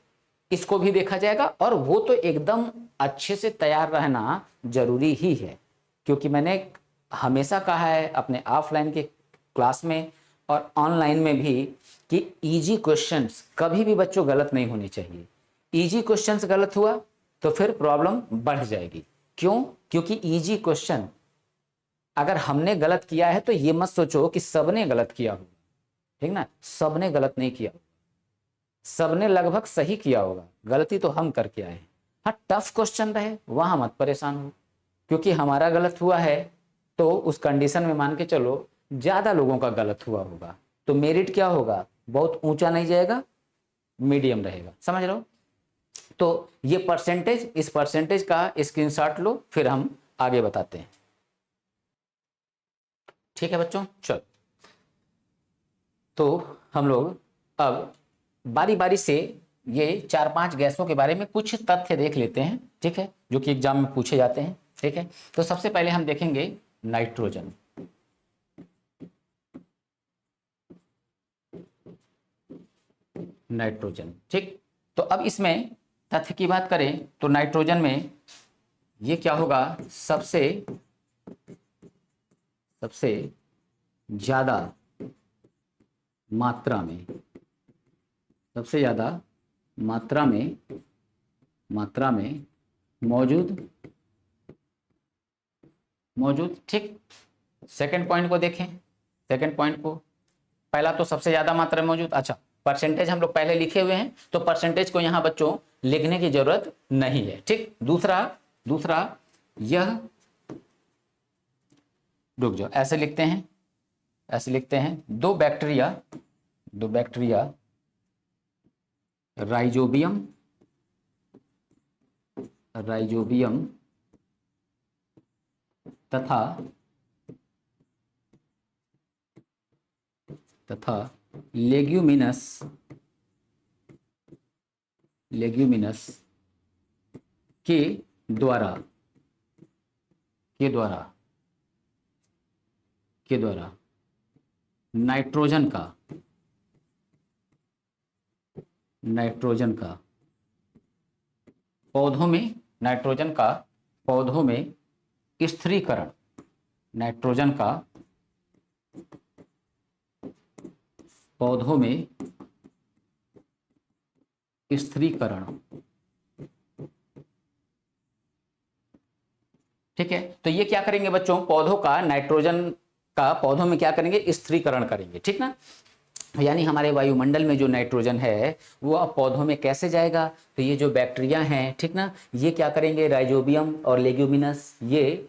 Speaker 1: इसको भी देखा जाएगा, और वो तो एकदम अच्छे से तैयार रहना जरूरी ही है, क्योंकि मैंने हमेशा कहा है अपने ऑफलाइन के क्लास में और ऑनलाइन में भी कि इजी क्वेश्चंस कभी भी बच्चों गलत नहीं होने चाहिए। इजी क्वेश्चंस गलत हुआ तो फिर प्रॉब्लम बढ़ जाएगी। क्यों? क्योंकि इजी क्वेश्चन अगर हमने गलत किया है तो ये मत सोचो कि सबने गलत किया होगा, ठीक ना, सबने गलत नहीं किया, सबने लगभग सही किया होगा, गलती तो हम करके आए हैं। हाँ, टफ क्वेश्चन रहे वहां मत परेशान हो, क्योंकि हमारा गलत हुआ है तो उस कंडीशन में मान के चलो ज्यादा लोगों का गलत हुआ होगा, तो मेरिट क्या होगा, बहुत ऊंचा नहीं जाएगा, मीडियम रहेगा, समझ रहे हो। तो ये परसेंटेज, इस परसेंटेज का स्क्रीनशॉट लो, फिर हम आगे बताते हैं, ठीक है बच्चों। चलो, तो हम लोग अब बारी बारी से ये 4-5 गैसों के बारे में कुछ तथ्य देख लेते हैं, ठीक है, जो कि एग्जाम में पूछे जाते हैं, ठीक है। तो सबसे पहले हम देखेंगे नाइट्रोजन। नाइट्रोजन, ठीक। तो अब इसमें तथ्य की बात करें तो नाइट्रोजन में ये क्या होगा, सबसे ज्यादा मात्रा में, सबसे ज्यादा मात्रा में मौजूद। ठीक, सेकंड पॉइंट को देखें, सेकंड पॉइंट को, पहला तो सबसे ज्यादा मात्रा में मौजूद, अच्छा परसेंटेज हम लोग पहले लिखे हुए हैं तो परसेंटेज को यहां बच्चों लिखने की जरूरत नहीं है। ठीक, दूसरा यह, रुक जाओ, ऐसे लिखते हैं, दो बैक्टीरिया राइजोबियम तथा लेग्यूमिनस के द्वारा नाइट्रोजन का पौधों में स्थिरीकरण, ठीक है। तो ये क्या करेंगे बच्चों, पौधों का नाइट्रोजन का पौधों में क्या करेंगे, स्थिरीकरण करेंगे। ठीक ना, यानी हमारे वायुमंडल में जो नाइट्रोजन है वो अब पौधों में कैसे जाएगा, तो ये जो बैक्टीरिया हैं, ठीक ना, ये क्या करेंगे, राइजोबियम और लेग्यूमिनस, ये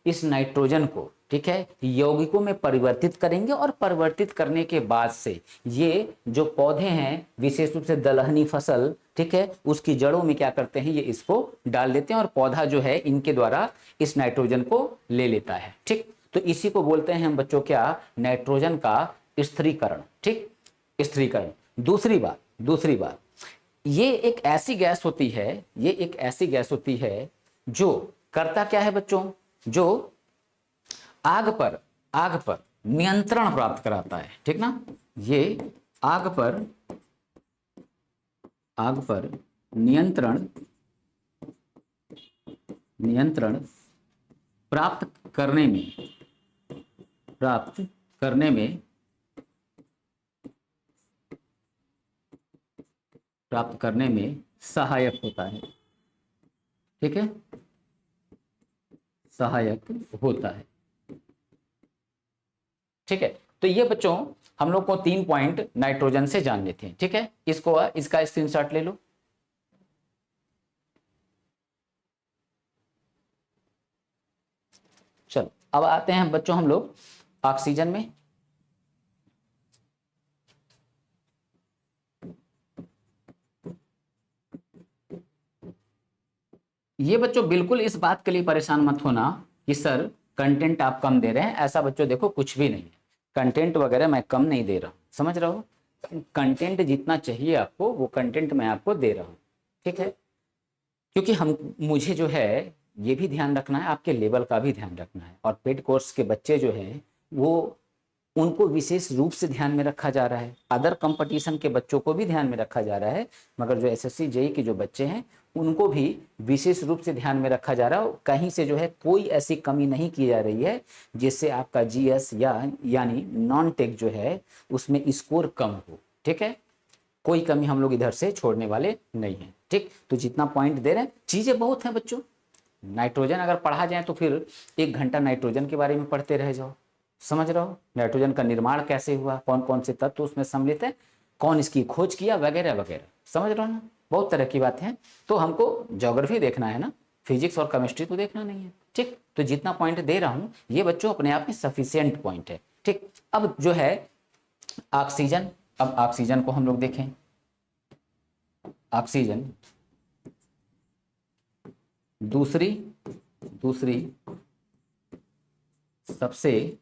Speaker 1: इस नाइट्रोजन को, ठीक है, यौगिकों में परिवर्तित करेंगे और परिवर्तित करने के बाद से ये जो पौधे हैं, विशेष रूप से दलहनी फसल, ठीक है, उसकी जड़ों में क्या करते हैं, ये इसको डाल देते हैं और पौधा जो है इनके द्वारा इस नाइट्रोजन को ले लेता है। ठीक, तो इसी को बोलते हैं हम बच्चों क्या, नाइट्रोजन का स्थिरीकरण। ठीक, स्थिरीकरण। दूसरी बात, ये एक ऐसी गैस होती है, जो करता क्या है बच्चों, जो आग पर नियंत्रण प्राप्त कराता है। ठीक ना, ये आग पर नियंत्रण प्राप्त करने में सहायक होता है। ठीक है, सहायक होता है। ठीक है, तो ये बच्चों हम लोग को 3 पॉइंट नाइट्रोजन से जानने थे। ठीक है, इसका स्क्रीनशॉट ले लो। चलो अब आते हैं बच्चों हम लोग ऑक्सीजन में। ये बच्चों बिल्कुल इस बात के लिए परेशान मत होना कि सर कंटेंट आप कम दे रहे हैं, ऐसा बच्चों देखो कुछ भी नहीं है, कंटेंट वगैरह मैं कम नहीं दे रहा हूं, समझ रहे हो, कंटेंट जितना चाहिए आपको वो कंटेंट मैं आपको दे रहा हूं। ठीक है, क्योंकि मुझे जो है ये भी ध्यान रखना है, आपके लेवल का भी ध्यान रखना है, और पेड कोर्स के बच्चे जो है वो उनको विशेष रूप से ध्यान में रखा जा रहा है, अदर कंपटीशन के बच्चों को भी ध्यान में रखा जा रहा है, मगर जो एसएससी जेई के जो बच्चे हैं उनको भी विशेष रूप से ध्यान में रखा जा रहा है। कहीं से जो है कोई ऐसी कमी नहीं की जा रही है जिससे आपका जीएस यानी नॉन टेक जो है उसमें स्कोर कम हो। ठीक है, कोई कमी हम लोग इधर से छोड़ने वाले नहीं है। ठीक, तो जितना पॉइंट दे रहे हैं, चीजें बहुत हैं बच्चों, नाइट्रोजन अगर पढ़ा जाए तो फिर 1 घंटा नाइट्रोजन के बारे में पढ़ते रह जाओ, समझ रहे हो, नाइट्रोजन का निर्माण कैसे हुआ, कौन कौन से तत्व उसमें सम्मिलित है, कौन इसकी खोज किया, वगैरह वगैरह, समझ रहे हो ना, बहुत तरह की बातें हैं। तो हमको ज्योग्राफी देखना है ना, फिजिक्स और केमिस्ट्री तो देखना नहीं है। ठीक, तो जितना पॉइंट दे रहा हूं ये बच्चों अपने आप में सफिशियंट पॉइंट है। ठीक, अब जो है ऑक्सीजन, अब ऑक्सीजन को हम लोग देखें। ऑक्सीजन दूसरी सबसे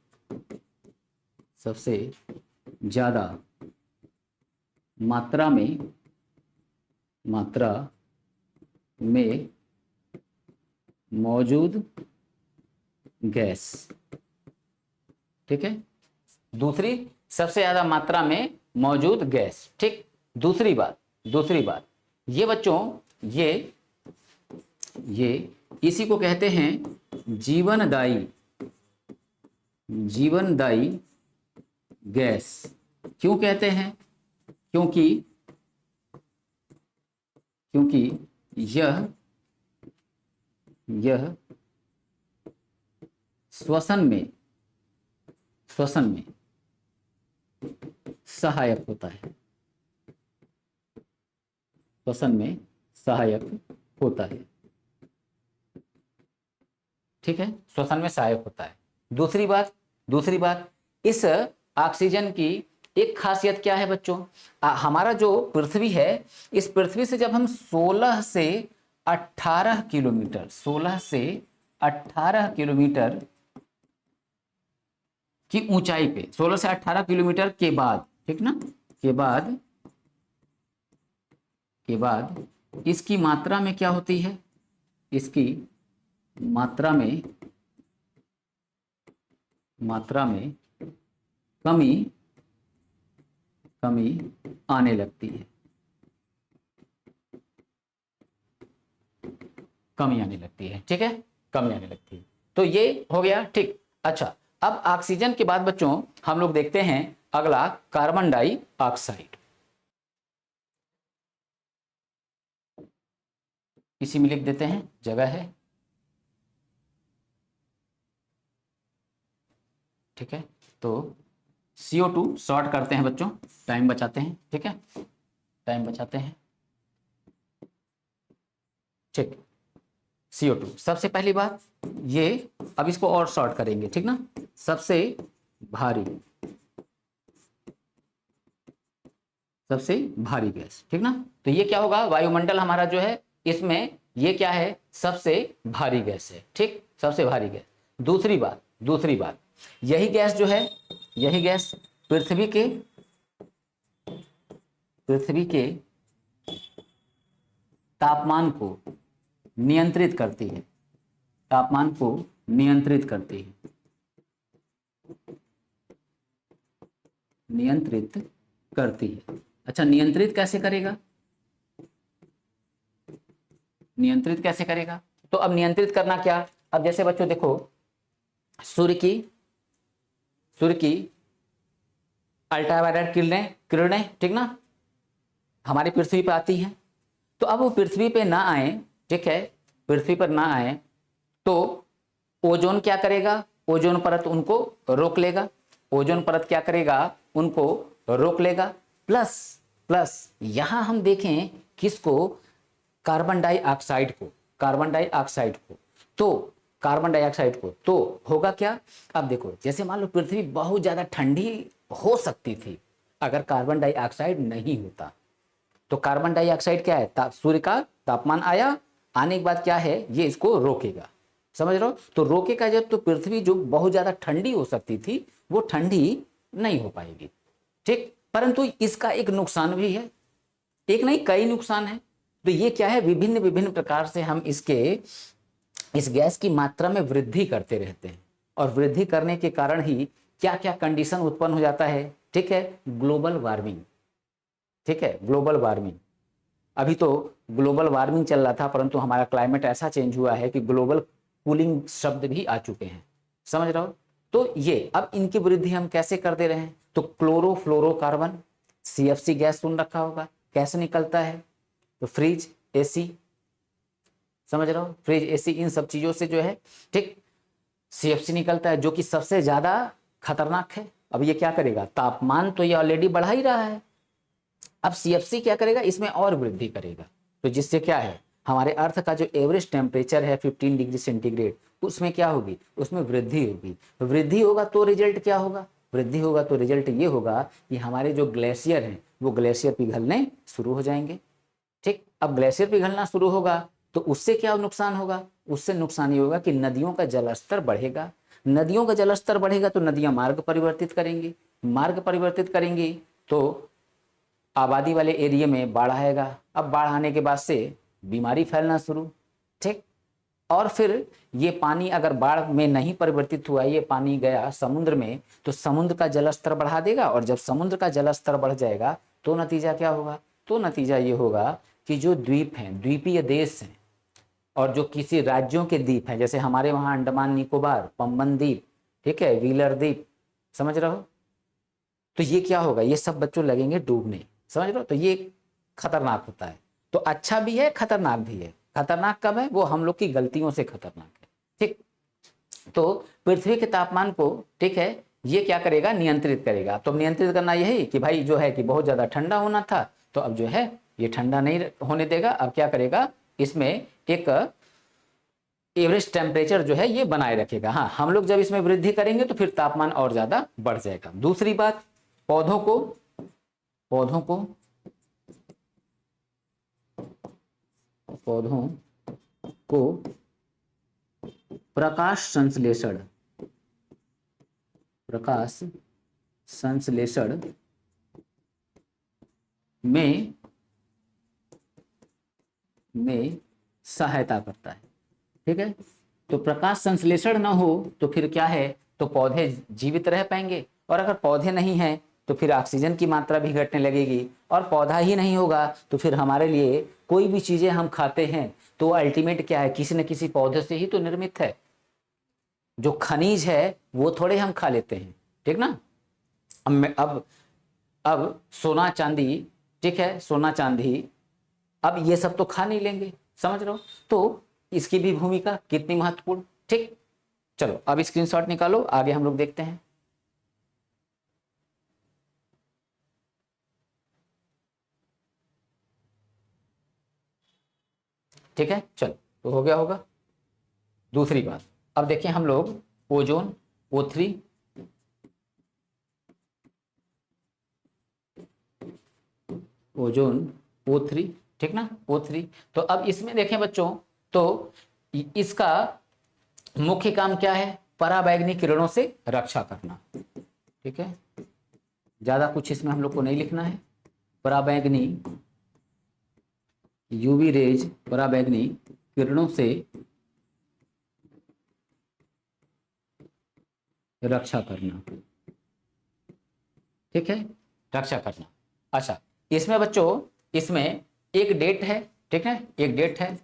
Speaker 1: ज्यादा मात्रा में मौजूद गैस। ठीक है, दूसरी सबसे ज्यादा मात्रा में मौजूद गैस। ठीक, दूसरी बात ये बच्चों ये इसी को कहते हैं जीवनदायी गैस। क्यों कहते हैं? क्योंकि यह श्वसन में सहायक होता है। श्वसन में सहायक होता है। ठीक है, श्वसन में सहायक होता है। दूसरी बात इस ऑक्सीजन की एक खासियत क्या है बच्चों? हमारा जो पृथ्वी है, इस पृथ्वी से जब हम 16 से 18 किलोमीटर की ऊंचाई पे, 16 से 18 किलोमीटर के बाद, ठीक ना, के बाद इसकी मात्रा में क्या होती है? इसकी मात्रा में कमी आने लगती है। ठीक है, कमी आने लगती है। तो ये हो गया, ठीक। अच्छा, अब ऑक्सीजन के बाद बच्चों हम लोग देखते हैं अगला कार्बन डाइऑक्साइड। इसी में लिख देते हैं, जगह है। ठीक है, तो CO2 शॉर्ट करते हैं बच्चों, टाइम बचाते हैं। ठीक है, टाइम बचाते हैं। ठीक, CO2 सबसे पहली बात ये, अब इसको और शॉर्ट करेंगे, ठीक ना। सबसे भारी गैस, ठीक ना। तो ये क्या होगा? वायुमंडल हमारा जो है, इसमें ये क्या है? सबसे भारी गैस है। ठीक, सबसे भारी गैस। दूसरी बात यही गैस जो है, यही गैस पृथ्वी के तापमान को नियंत्रित करती है। नियंत्रित करती है। अच्छा, नियंत्रित कैसे करेगा? तो अब नियंत्रित करना क्या? अब जैसे बच्चों देखो, सूर्य की अल्ट्रावायलेट किरणें, ठीक ना, हमारी पृथ्वी पर आती हैं। तो अब वो पृथ्वी पे ना आए, ठीक है, पृथ्वी पर ना आए तो ओजोन क्या करेगा? ओजोन परत उनको रोक लेगा। प्लस यहां हम देखें किसको? कार्बन डाइऑक्साइड को। तो होगा क्या? अब देखो, जैसे मान लो पृथ्वी बहुत ज्यादा ठंडी हो सकती थी अगर कार्बन डाइऑक्साइड नहीं होता। तो कार्बन डाइऑक्साइड क्या है? सूर्य का तापमान आने के बाद क्या है? ये इसको रोकेगा। समझ रहे हो? तो रोकेगा जब, तो पृथ्वी जो बहुत ज्यादा ठंडी हो सकती थी वो ठंडी नहीं हो पाएगी। ठीक, परंतु इसका एक नुकसान भी है, एक नहीं कई नुकसान है। तो ये क्या है? विभिन्न प्रकार से हम इस गैस की मात्रा में वृद्धि करते रहते हैं, और वृद्धि करने के कारण ही क्या क्या कंडीशन उत्पन्न हो जाता है? ठीक है, ग्लोबल वार्मिंग। ठीक है, ग्लोबल वार्मिंग। अभी तो ग्लोबल वार्मिंग चल रहा था, परंतु हमारा क्लाइमेट ऐसा चेंज हुआ है कि ग्लोबल कूलिंग शब्द भी आ चुके हैं। समझ रहे हो? तो ये अब इनकी वृद्धि हम कैसे कर दे रहे हैं? तो क्लोरोफ्लोरोकार्बन, CFC गैस सुन रखा होगा, कैसे निकलता है? तो फ्रिज, AC, समझ रहे हो, फ्रिज, AC, इन सब चीजों से जो है, ठीक, CFC निकलता है, जो कि सबसे ज्यादा खतरनाक है। अब ये क्या करेगा? तापमान तो ये ऑलरेडी बढ़ा ही रहा है, अब CFC क्या करेगा? इसमें और वृद्धि करेगा। तो जिससे क्या है, हमारे अर्थ का जो एवरेज टेम्परेचर है 15 डिग्री सेंटीग्रेड, उसमें क्या होगी? उसमें वृद्धि होगी। वृद्धि होगा तो रिजल्ट क्या होगा? वृद्धि होगा तो रिजल्ट ये होगा कि हमारे जो ग्लेशियर हैं वो ग्लेशियर पिघलने शुरू हो जाएंगे। ठीक, अब ग्लेशियर पिघलना शुरू होगा तो उससे क्या नुकसान होगा? उससे नुकसान ये होगा कि नदियों का जलस्तर बढ़ेगा। नदियों का जलस्तर बढ़ेगा तो नदियां मार्ग परिवर्तित करेंगी तो आबादी वाले एरिया में बाढ़ आएगा। अब बाढ़ आने के बाद से बीमारी फैलना शुरू। ठीक, और फिर ये पानी अगर बाढ़ में नहीं परिवर्तित हुआ, ये पानी गया समुद्र में, तो समुद्र का जलस्तर बढ़ा देगा, और जब समुद्र का जलस्तर बढ़ जाएगा तो नतीजा क्या होगा? तो नतीजा ये होगा कि जो द्वीप हैं, द्वीपीय देश हैं, और जो किसी राज्यों के द्वीप हैं, जैसे हमारे वहाँ अंडमान निकोबार, पंबन द्वीप, ठीक है, व्हीलर द्वीप, समझ रहे हो, तो ये क्या होगा, ये सब बच्चों लगेंगे डूबने, समझ रहे हो, तो ये खतरनाक होता है। तो अच्छा भी है, खतरनाक भी है। खतरनाक कब है, वो हम लोग की गलतियों से खतरनाक है, ठीक। तो पृथ्वी के तापमान को, ठीक है, ये क्या करेगा, नियंत्रित करेगा। तो नियंत्रित करना यही कि भाई जो है कि बहुत ज्यादा ठंडा होना था, तो अब जो है ये ठंडा नहीं होने देगा। अब क्या करेगा, इसमें एक एवरेज टेम्परेचर जो है ये बनाए रखेगा। हाँ, हम लोग जब इसमें वृद्धि करेंगे तो फिर तापमान और ज्यादा बढ़ जाएगा। दूसरी बात, पौधों को पौधों को पौधों को प्रकाश संश्लेषण में सहायता करता है, ठीक है। तो प्रकाश संश्लेषण ना हो तो फिर क्या है, तो पौधे जीवित रह पाएंगे, और अगर पौधे नहीं हैं तो फिर ऑक्सीजन की मात्रा भी घटने लगेगी, और पौधा ही नहीं होगा तो फिर हमारे लिए कोई भी चीजें हम खाते हैं तो अल्टीमेट क्या है, किसी न किसी पौधे से ही तो निर्मित है। जो खनिज है वो थोड़े हम खा लेते हैं, ठीक ना। अब सोना चांदी, ठीक है, सोना चांदी, अब ये सब तो खा नहीं लेंगे, समझ रहे हो, तो इसकी भी भूमिका कितनी महत्वपूर्ण, ठीक। चलो अब स्क्रीनशॉट निकालो, आगे हम लोग देखते हैं। ठीक है, चलो तो हो गया होगा। दूसरी बात, अब देखें हम लोग ओजोन, O3, ओजोन O3, ठीक ना, O3। तो अब इसमें देखें बच्चों, तो इसका मुख्य काम क्या है, पराबैंगनी किरणों से रक्षा करना, ठीक है। ज्यादा कुछ इसमें हम लोग को नहीं लिखना है। पराबैंगनी यूवी रेज, पराबैंगनी किरणों से रक्षा करना, ठीक है, रक्षा करना। अच्छा, इसमें बच्चों, इसमें एक डेट है, ठीक है, एक डेट है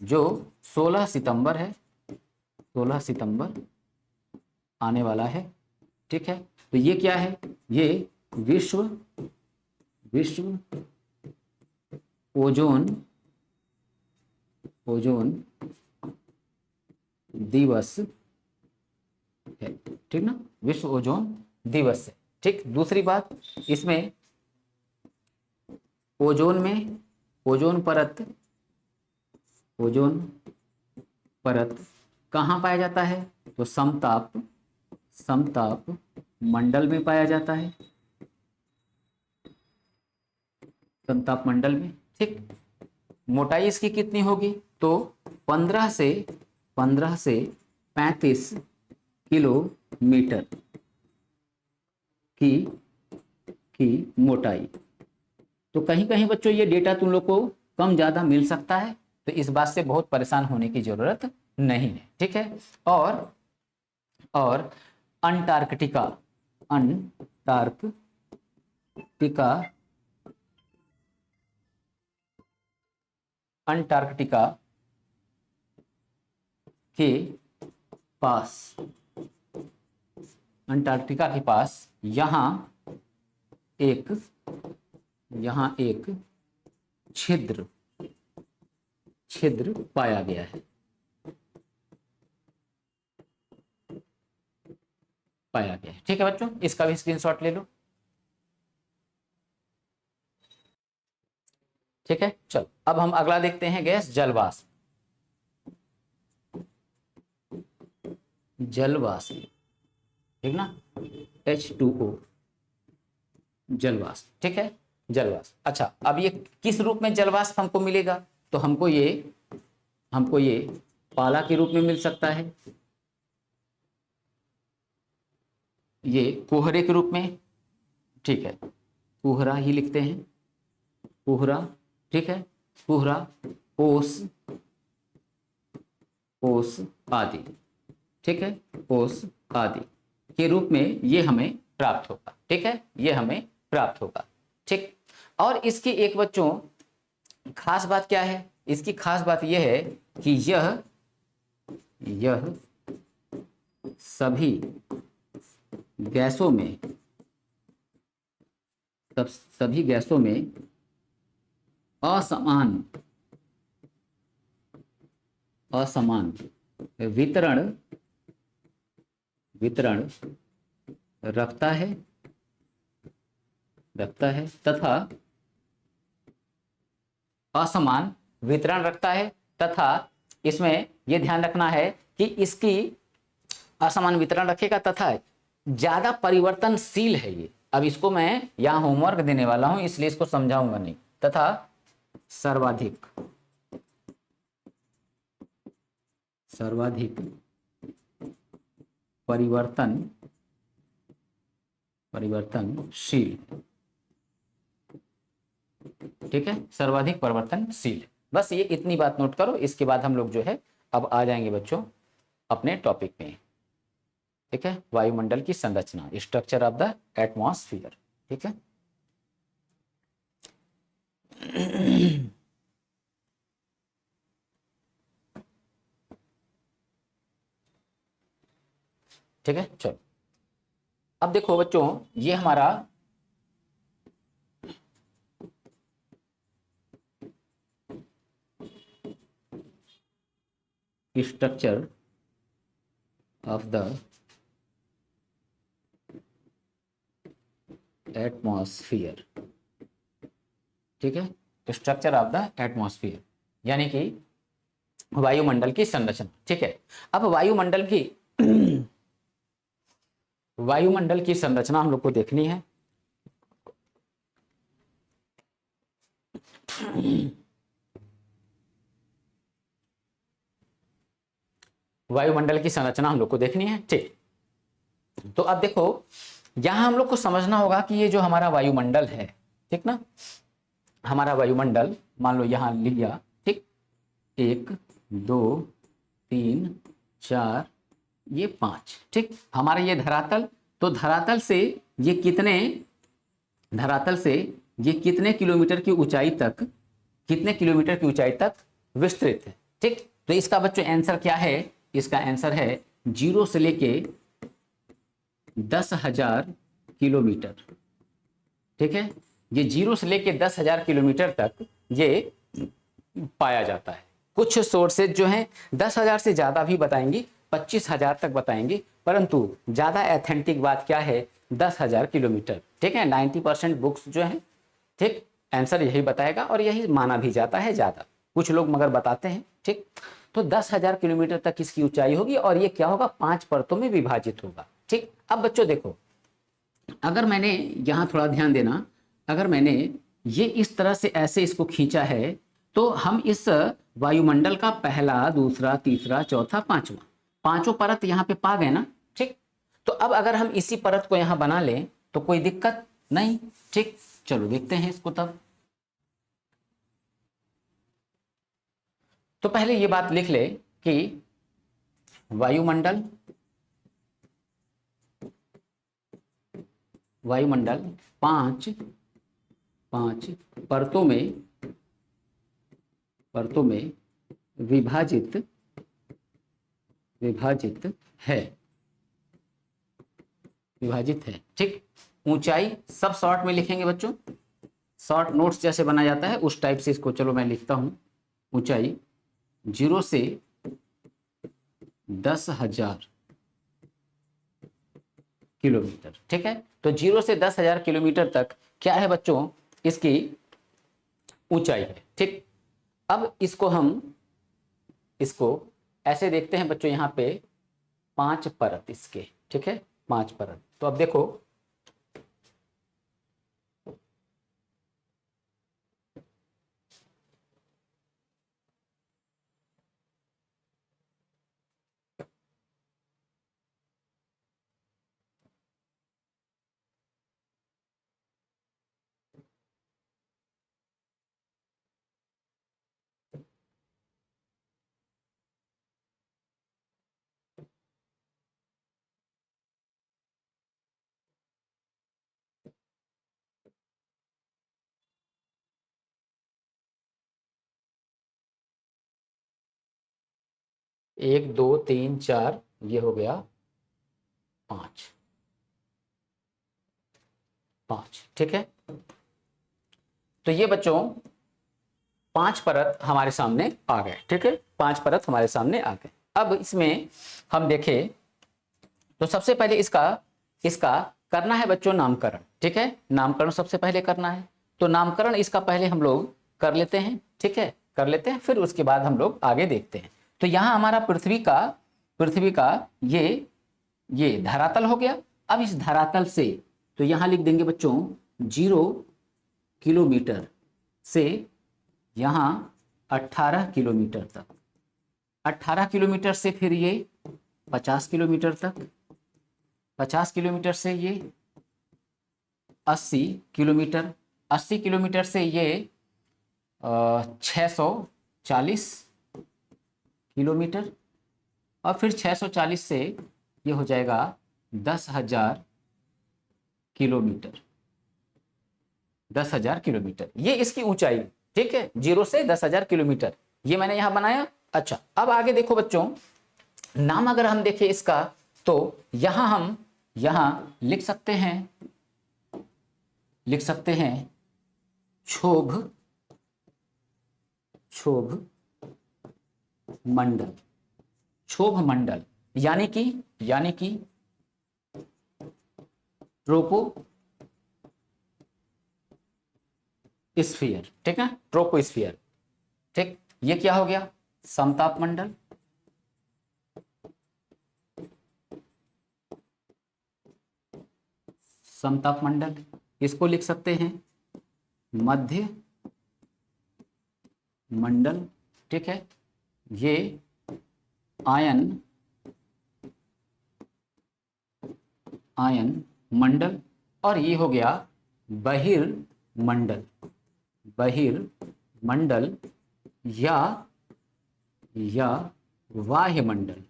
Speaker 1: जो 16 सितंबर है, 16 सितंबर आने वाला है, ठीक है। तो ये क्या है, ये विश्व विश्व ओजोन ओजोन दिवस है, ठीक ना, विश्व ओजोन दिवस है, ठीक। दूसरी बात, इसमें ओजोन में ओजोन परत कहाँ पाया जाता है, तो समताप मंडल में पाया जाता है, समताप मंडल में, ठीक। मोटाई इसकी कितनी होगी, तो 15 से 35 किलोमीटर की मोटाई। तो कहीं कहीं बच्चों ये डेटा तुम लोग को कम ज्यादा मिल सकता है, तो इस बात से बहुत परेशान होने की जरूरत नहीं है, ठीक है। और अंटार्कटिका अंटार्कटिका के पास यहाँ एक छिद्र पाया गया है, ठीक है बच्चों, इसका भी स्क्रीनशॉट ले लो, ठीक है। चलो अब हम अगला देखते हैं, गैस जलवाष्प, ठीक ना, H2O, जलवाष्प, ठीक है, जलवाष्प। अच्छा, अब ये किस रूप में जलवाष्प हमको मिलेगा, तो हमको ये पाला के रूप में मिल सकता है, ये कोहरे के रूप में, ठीक है, कोहरा ही लिखते हैं, कोहरा, ठीक है, कोहरा, ओस आदि, ठीक है, ओस आदि के रूप में ये हमें प्राप्त होगा, ठीक है, ये हमें प्राप्त होगा, ठीक। और इसकी एक बच्चों खास बात क्या है, इसकी खास बात यह है कि यह सभी गैसों में सभी गैसों में असमान वितरण रखता है तथा असमान वितरण रखता है तथा इसमें यह ध्यान रखना है कि इसकी असमान वितरण रखेगा तथा ज्यादा परिवर्तनशील है ये। अब इसको मैं यहां होमवर्क देने वाला हूं इसलिए इसको समझाऊंगा नहीं। तथा सर्वाधिक परिवर्तनशील। ठीक है, सर्वाधिक परिवर्तनशील। बस ये इतनी बात नोट करो। इसके बाद हम लोग जो है अब आ जाएंगे बच्चों अपने टॉपिक में। ठीक है, वायुमंडल की संरचना, स्ट्रक्चर ऑफ द एटमॉस्फेयर। ठीक है, ठीक है। चलो अब देखो बच्चों, ये हमारा स्ट्रक्चर ऑफ द एटमॉस्फेयर। ठीक है, स्ट्रक्चर ऑफ द एटमॉस्फेयर यानी कि वायुमंडल की संरचना। ठीक है, अब वायुमंडल की संरचना हम लोग को देखनी है। वायुमंडल की संरचना हम लोग को देखनी है। ठीक, तो अब देखो यहां हम लोग को समझना होगा कि ये जो हमारा वायुमंडल है, ठीक ना, हमारा वायुमंडल मान लो यहां लिया। ठीक, 1 2 3 4 ये 5। ठीक, हमारा ये धरातल, तो धरातल से ये कितने किलोमीटर की ऊंचाई तक विस्तृत है। ठीक, तो इसका बच्चों आंसर क्या है? इसका आंसर है 0 से लेके 10,000 किलोमीटर। ठीक है, ये 0 से लेके 10,000 किलोमीटर तक ये पाया जाता है। कुछ सोर्सेज जो हैं 10,000 से ज्यादा भी बताएंगी, 25,000 तक बताएंगी, परंतु ज्यादा एथेंटिक बात क्या है? 10,000 किलोमीटर। ठीक है, 90% बुक्स जो है ठीक आंसर यही बताएगा और यही माना भी जाता है ज्यादा। कुछ लोग मगर बताते हैं। ठीक, तो 10,000 किलोमीटर तक इसकी ऊंचाई होगी और ये क्या होगा? 5 परतों में विभाजित होगा। ठीक, अब बच्चों देखो, अगर मैंने यहां थोड़ा ध्यान देना, अगर मैंने ये इस तरह से ऐसे इसको खींचा है तो हम इस वायुमंडल का पहला, दूसरा, तीसरा, चौथा, पांचवा, पांचों परत यहां पे पा गए ना। ठीक, तो अब अगर हम इसी परत को यहां बना लें तो कोई दिक्कत नहीं। ठीक, चलो देखते हैं इसको तब। तो पहले ये बात लिख ले कि वायुमंडल पांच परतों में विभाजित है। ठीक, ऊंचाई सब शॉर्ट में लिखेंगे बच्चों, शॉर्ट नोट्स जैसे बना जाता है उस टाइप से इसको चलो मैं लिखता हूं। ऊंचाई 0 से 10,000 किलोमीटर। ठीक है, तो 0 से 10,000 किलोमीटर तक क्या है बच्चों? इसकी ऊंचाई है। ठीक, अब इसको ऐसे देखते हैं बच्चों, यहां पे 5 परत इसके। ठीक है, 5 परत। तो अब देखो 1 2 3 4, ये हो गया 5, 5, ठीक है। तो ये बच्चों 5 परत हमारे सामने आ गए, ठीक है, 5 परत हमारे सामने आ गए। अब इसमें हम देखें तो सबसे पहले इसका इसका करना है बच्चों नामकरण, ठीक है, नामकरण सबसे पहले करना है। तो नामकरण इसका पहले हम लोग कर लेते हैं, ठीक है, कर लेते हैं, फिर उसके बाद हम लोग आगे देखते हैं। तो यहाँ हमारा पृथ्वी का ये धरातल हो गया। अब इस धरातल से तो यहाँ लिख देंगे बच्चों 0 किलोमीटर से यहाँ 18 किलोमीटर तक, 18 किलोमीटर से फिर ये 50 किलोमीटर तक, 50 किलोमीटर से ये 80 किलोमीटर, 80 किलोमीटर से ये 640 किलोमीटर, और फिर 640 से ये हो जाएगा 10,000 किलोमीटर, 10,000 किलोमीटर, ये इसकी ऊंचाई, ठीक है, 0 से 10,000 किलोमीटर, ये मैंने यहां बनाया। अच्छा, अब आगे देखो बच्चों, नाम अगर हम देखें इसका तो हम यहां लिख सकते हैं क्षोभ मंडल, क्षोभ मंडल, यानी कि ट्रोपोस्फियर, ठीक है, ट्रोपोस्फियर, ठीक। ये क्या हो गया? समताप मंडल, समताप मंडल, इसको लिख सकते हैं मध्य मंडल, ठीक है। ये आयन मंडल, और ये हो गया बहिर्मंडल, या वायुमंडल,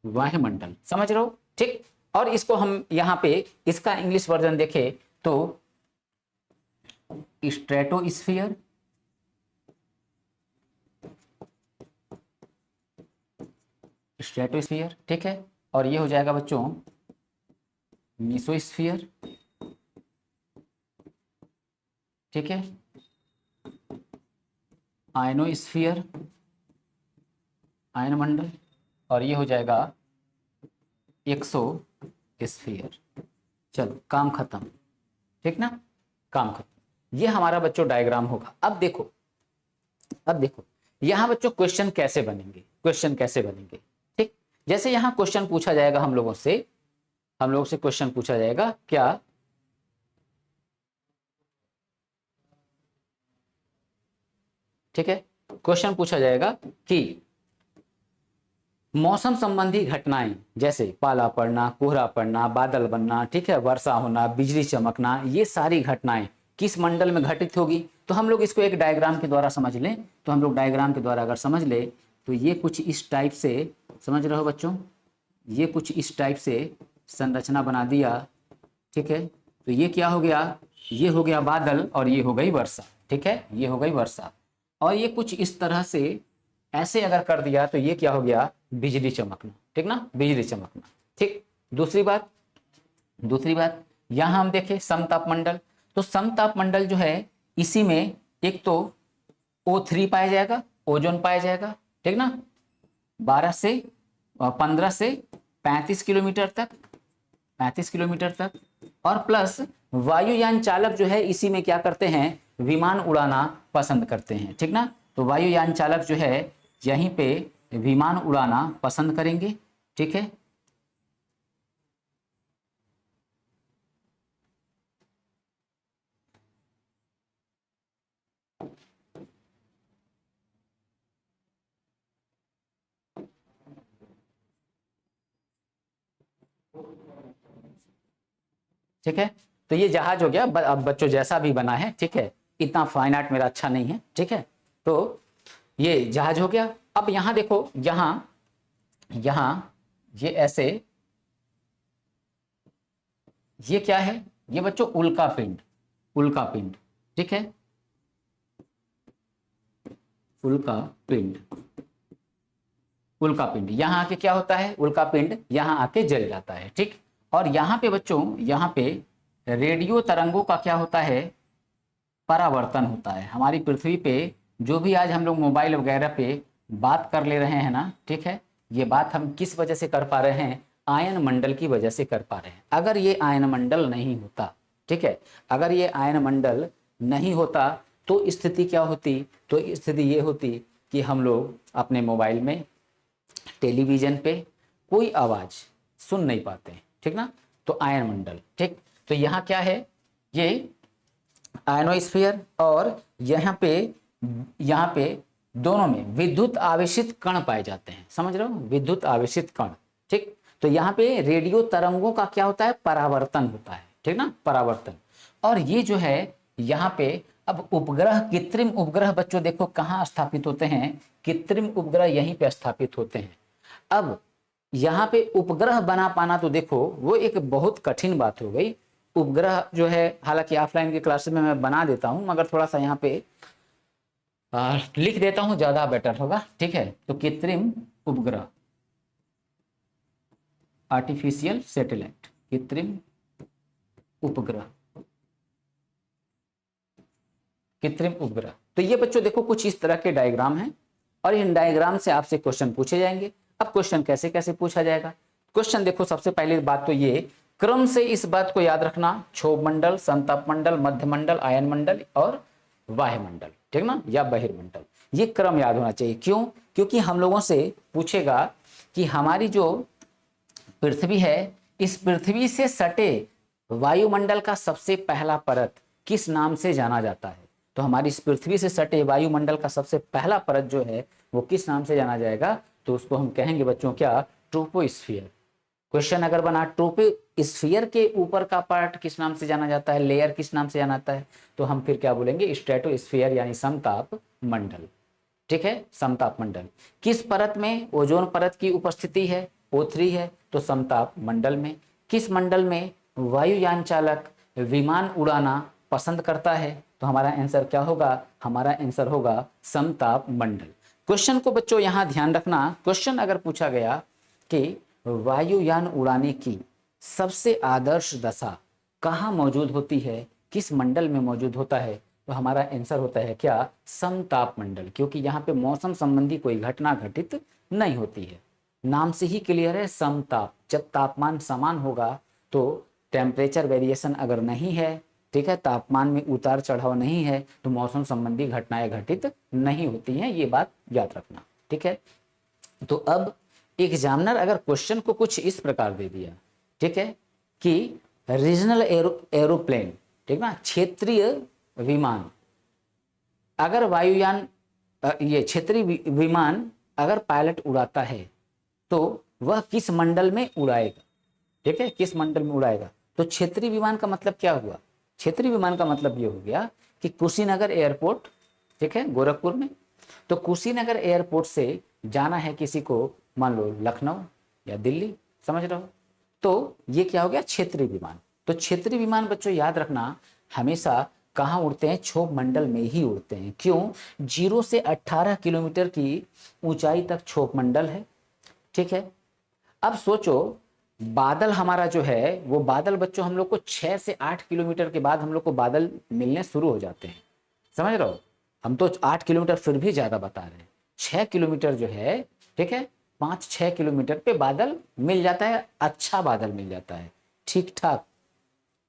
Speaker 1: वायुमंडल, समझ रहे हो, ठीक। और इसको हम यहाँ पे इसका इंग्लिश वर्जन देखें तो स्ट्रेटोस्फियर, ठीक है, और ये हो जाएगा बच्चों मीसोस्फियर, ठीक है, आयनोस्फियर, आयन मंडल, और ये हो जाएगा एक्सोस्फियर। चलो काम खत्म, ठीक ना, काम खत्म। ये हमारा बच्चों डायग्राम होगा। अब देखो यहां बच्चों क्वेश्चन कैसे बनेंगे, ठीक। जैसे यहां क्वेश्चन पूछा जाएगा हम लोगों से क्वेश्चन पूछा जाएगा क्या, ठीक है, क्वेश्चन पूछा जाएगा कि मौसम संबंधी घटनाएं जैसे पाला पड़ना, कोहरा पड़ना, बादल बनना, ठीक है, वर्षा होना, बिजली चमकना, ये सारी घटनाएं किस मंडल में घटित होगी। तो हम लोग इसको एक डायग्राम के द्वारा समझ लें, तो हम लोग डायग्राम के द्वारा अगर समझ ले तो ये कुछ इस टाइप से, समझ रहे हो बच्चों, ये कुछ इस टाइप से संरचना बना दिया, ठीक है। तो ये क्या हो गया, ये हो गया बादल, और ये हो गई वर्षा, ठीक है, ये हो गई वर्षा। और ये कुछ इस तरह से ऐसे अगर कर दिया तो ये क्या हो गया, बिजली चमकना, ठीक ना, बिजली चमकना, ठीक। दूसरी बात यहां हम देखें समताप मंडल, तो समताप मंडल जो है इसी में एक तो O3 पाया जाएगा, ओजोन पाया जाएगा, ठीक ना, 15 से 35 किलोमीटर तक, और प्लस वायुयान चालक जो है इसी में क्या करते हैं, विमान उड़ाना पसंद करते हैं, ठीक ना। तो वायुयान चालक जो है यहीं पे विमान उड़ाना पसंद करेंगे, ठीक है। ठीक है, तो ये जहाज हो गया। अब बच्चों जैसा भी बना है, ठीक है, इतना फाइन आर्ट मेरा अच्छा नहीं है, ठीक है। तो ये जहाज हो गया। अब यहां देखो, यहां ये ऐसे, ये क्या है, ये बच्चों उल्का पिंड, ठीक है, उल्का पिंड, उल्का पिंड यहाँ आके क्या होता है, उल्का पिंड यहाँ आके जल जाता है। ठीक, और यहाँ पे बच्चों, यहाँ पे रेडियो तरंगों का क्या होता है, परावर्तन होता है। हमारी पृथ्वी पे जो भी आज हम लोग मोबाइल वगैरह पे बात कर ले रहे हैं ना, ठीक है, ये बात हम किस वजह से कर पा रहे हैं, आयन मंडल की वजह से कर पा रहे हैं। अगर ये आयन मंडल नहीं होता, ठीक है, अगर ये आयन मंडल नहीं होता तो स्थिति क्या होती, तो स्थिति ये होती कि हम लोग अपने मोबाइल में, टेलीविजन पे कोई आवाज सुन नहीं पाते हैं, ठीक ना। तो आयन मंडल, ठीक, तो यहाँ क्या है, ये आयनोस्फीयर, और यहाँ पे दोनों में विद्युत आवेशित कण पाए जाते हैं, समझ रहे हो, विद्युत आवेशित कण। ठीक, तो यहाँ पे रेडियो तरंगों का क्या होता है, परावर्तन होता है, ठीक ना, परावर्तन। और ये जो है यहाँ पे अब उपग्रह, कृत्रिम उपग्रह बच्चों देखो कहाँ स्थापित होते हैं, कृत्रिम उपग्रह यहीं पे स्थापित होते हैं। अब यहाँ पे उपग्रह बना पाना तो देखो वो एक बहुत कठिन बात हो गई। उपग्रह जो है, हालांकि ऑफलाइन की क्लासेस में मैं बना देता हूं, मगर थोड़ा सा यहाँ पे लिख देता हूं, ज्यादा बेटर होगा। ठीक है, तो कृत्रिम उपग्रह, आर्टिफिशियल सैटेलाइट, कृत्रिम उपग्रह, कृत्रिम उपग्रह। तो ये बच्चों देखो कुछ इस तरह के डायग्राम हैं, और इन डायग्राम से आपसे क्वेश्चन पूछे जाएंगे। अब क्वेश्चन कैसे कैसे पूछा जाएगा, क्वेश्चन देखो, सबसे पहली बात तो ये क्रम से इस बात को याद रखना, क्षोभ मंडल, संताप मंडल, मध्य मंडल, आयन मंडल और वायुमंडल, ठीक ना, या बहिर्मंडल, ये क्रम याद होना चाहिए। क्यों, क्योंकि हम लोगों से पूछेगा कि हमारी जो पृथ्वी है, इस पृथ्वी से सटे वायुमंडल का सबसे पहला परत किस नाम से जाना जाता है। तो हमारी इस पृथ्वी से सटे वायुमंडल का सबसे पहला परत जो है वो किस नाम से जाना जाएगा, तो उसको हम कहेंगे बच्चों क्या, ट्रोपोस्फियर। क्वेश्चन अगर बना ट्रोपोस्फियर के ऊपर का पार्ट किस नाम से जाना जाता है, लेयर किस नाम से जाना जाता है, तो हम फिर क्या बोलेंगे, स्ट्रेटोस्फियर यानी समताप मंडल। ठीक है, समताप मंडल। किस परत में ओजोन परत की उपस्थिति है, O3 है, तो समताप मंडल में। किस मंडल में वायुयान चालक विमान उड़ाना पसंद करता है, तो हमारा आंसर क्या होगा, हमारा आंसर होगा समताप मंडल। क्वेश्चन को बच्चों यहां ध्यान रखना, क्वेश्चन अगर पूछा गया कि वायुयान उड़ाने की सबसे आदर्श दशा कहाँ मौजूद होती है, किस मंडल में मौजूद होता है, तो हमारा आंसर होता है क्या, समताप मंडल। क्योंकि यहाँ पे मौसम संबंधी कोई घटना घटित नहीं होती है, नाम से ही क्लियर है, समताप। जब तापमान समान होगा तो टेम्परेचर वेरिएशन अगर नहीं है, ठीक है, तापमान में उतार चढ़ाव नहीं है, तो मौसम संबंधी घटनाएं घटित नहीं होती हैं, ये बात याद रखना। ठीक है, तो अब एग्जामिनर अगर क्वेश्चन को कुछ इस प्रकार दे दिया, ठीक है, कि रीजनल एरोप्लेन, ठीक ना, क्षेत्रीय विमान, अगर वायुयान ये क्षेत्रीय विमान अगर पायलट उड़ाता है तो वह किस मंडल में उड़ाएगा, ठीक है, किस मंडल में उड़ाएगा। तो क्षेत्रीय विमान का मतलब क्या हुआ, क्षेत्रीय विमान का मतलब ये हो गया कि कुशीनगर एयरपोर्ट, ठीक है, गोरखपुर में, तो कुशीनगर एयरपोर्ट से जाना है किसी को, मान लो लखनऊ या दिल्ली, समझ रहे हो, तो ये क्या हो गया, क्षेत्रीय विमान। तो क्षेत्रीय विमान बच्चों याद रखना हमेशा कहाँ उड़ते हैं, क्षोभ मंडल में ही उड़ते हैं। क्यों, 0 से 18 किलोमीटर की ऊंचाई तक क्षोभ मंडल है। ठीक है, अब सोचो बादल हमारा जो है वो बादल बच्चों हम लोग को 6 से 8 किलोमीटर के बाद हम लोग को बादल मिलने शुरू हो जाते हैं, समझ रहे हो। हम तो 8 किलोमीटर फिर भी ज्यादा बता रहे हैं, 6 किलोमीटर जो है, ठीक है, 5-6 किलोमीटर पे बादल मिल जाता है, अच्छा बादल मिल जाता है, ठीक ठाक,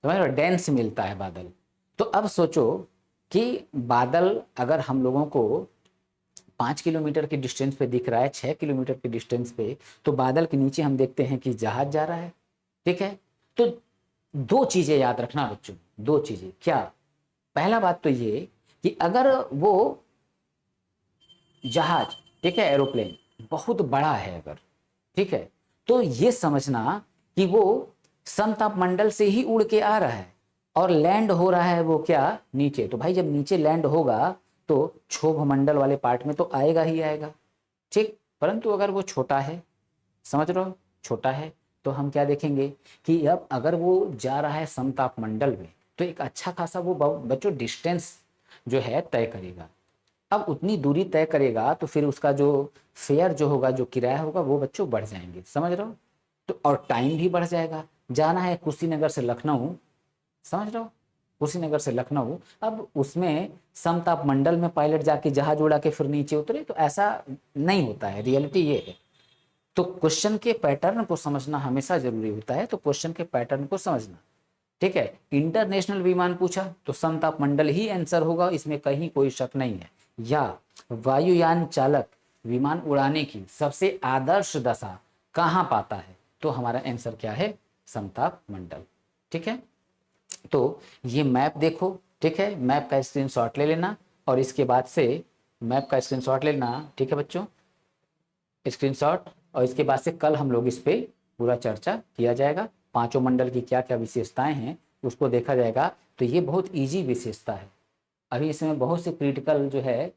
Speaker 1: समझ रहे हो, डेंस मिलता है बादल। तो अब सोचो कि बादल अगर हम लोगों को 5 किलोमीटर के डिस्टेंस पे दिख रहा है, 6 किलोमीटर के डिस्टेंस पे, तो बादल के नीचे हम देखते हैं कि जहाज जा रहा है। ठीक है, तो दो चीजें याद रखना बच्चों, दो चीजें क्या, पहला बात तो ये कि अगर वो जहाज, ठीक है, एरोप्लेन बहुत बड़ा है अगर, ठीक है, तो ये समझना कि वो समताप मंडल से ही उड़ के आ रहा है और लैंड हो रहा है वो क्या, नीचे। तो भाई जब नीचे लैंड होगा तो क्षोभ मंडल वाले पार्ट में तो आएगा ही आएगा, ठीक। परंतु अगर वो छोटा है, समझ रहे हो, छोटा है, तो हम क्या देखेंगे कि अब अगर वो जा रहा है समताप मंडल में तो एक अच्छा खासा वो बच्चों डिस्टेंस जो है तय करेगा। अब उतनी दूरी तय करेगा तो फिर उसका जो फेयर जो होगा, जो किराया होगा, वो बच्चों बढ़ जाएंगे, समझ रहे हो। तो और टाइम भी बढ़ जाएगा। जाना है कुशीनगर से लखनऊ, समझ रहे हो, कुशीनगर से लखनऊ, अब उसमें समताप मंडल में पायलट जाके जहाज उड़ा के फिर नीचे उतरे, तो ऐसा नहीं होता है, रियलिटी ये है। तो क्वेश्चन के पैटर्न को समझना हमेशा जरूरी होता है, तो क्वेश्चन के पैटर्न को समझना, ठीक है। इंटरनेशनल विमान पूछा तो समताप मंडल ही आंसर होगा, इसमें कहीं कोई शक नहीं है। या वायुयान चालक विमान उड़ाने की सबसे आदर्श दशा कहाँ पाता है, तो हमारा आंसर क्या है, समताप मंडल, ठीक है। तो ये मैप देखो, ठीक है, मैप का स्क्रीनशॉट ले लेना और इसके बाद से मैप का स्क्रीनशॉट लेना, ठीक है बच्चों, स्क्रीनशॉट। और इसके बाद से कल हम लोग इस पे पूरा चर्चा किया जाएगा, पांचों मंडल की क्या क्या विशेषताएं हैं उसको देखा जाएगा। तो ये बहुत इजी विशेषता है, अभी इसमें बहुत से क्रिटिकल जो है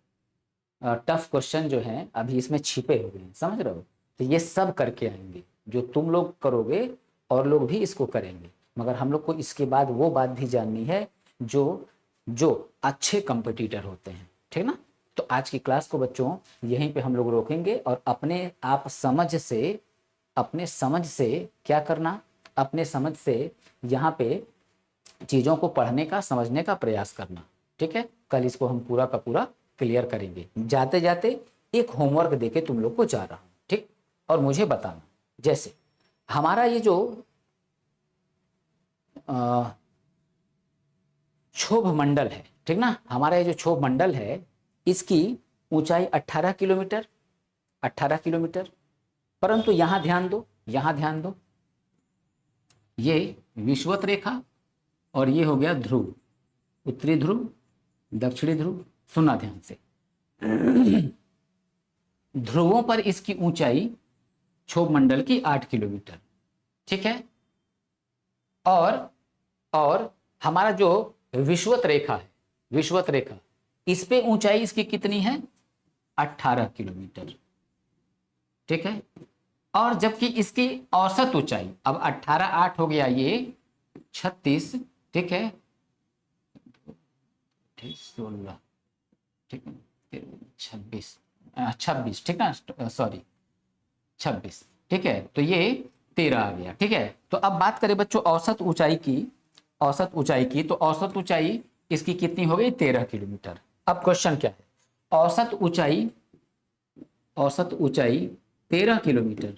Speaker 1: टफ क्वेश्चन जो हैं अभी इसमें छिपे हुए हैं, समझ रहे हो। तो ये सब करके आएंगे, जो तुम लोग करोगे और लोग भी इसको करेंगे, मगर हम लोग को इसके बाद वो बात भी जाननी है जो जो अच्छे कंपटीटर होते हैं, ठीक ना। तो आज की क्लास को बच्चों यहीं पे हम लोग रोकेंगे और अपने आप समझ से, अपने समझ से क्या करना, अपने समझ से यहाँ पे चीज़ों को पढ़ने का, समझने का प्रयास करना, ठीक है। कल इसको हम पूरा का पूरा क्लियर करेंगे। जाते जाते एक होमवर्क देके तुम लोग को जा रहा हूँ, ठीक, और मुझे बताना, जैसे हमारा ये जो क्षोभ मंडल है, ठीक ना, हमारा ये जो क्षोभ मंडल है इसकी ऊंचाई 18 किलोमीटर, 18 किलोमीटर, परंतु यहां ध्यान दो, यहां ध्यान दो, ये विषुवत रेखा और ये हो गया ध्रुव, उत्तरी ध्रुव, दक्षिणी ध्रुव, सुनना ध्यान से। ध्रुवों पर इसकी ऊंचाई क्षोभ मंडल की 8 किलोमीटर, ठीक है। और हमारा जो विषुवत रेखा है, विषुवत रेखा, इस पे ऊंचाई इसकी कितनी है, 18 किलोमीटर, ठीक है। और जबकि इसकी औसत ऊंचाई, अब 18 8 हो गया ये 36, ठीक है, 16, ठीक है, 26 26, ठीक ना, सॉरी 26, ठीक है, तो ये 13 आ गया, ठीक है। तो अब बात करें बच्चों औसत ऊंचाई की, औसत ऊंचाई की, तो औसत ऊंचाई इसकी कितनी हो गई, 13 किलोमीटर। अब क्वेश्चन क्या है, औसत ऊंचाई, औसत ऊंचाई 13 किलोमीटर,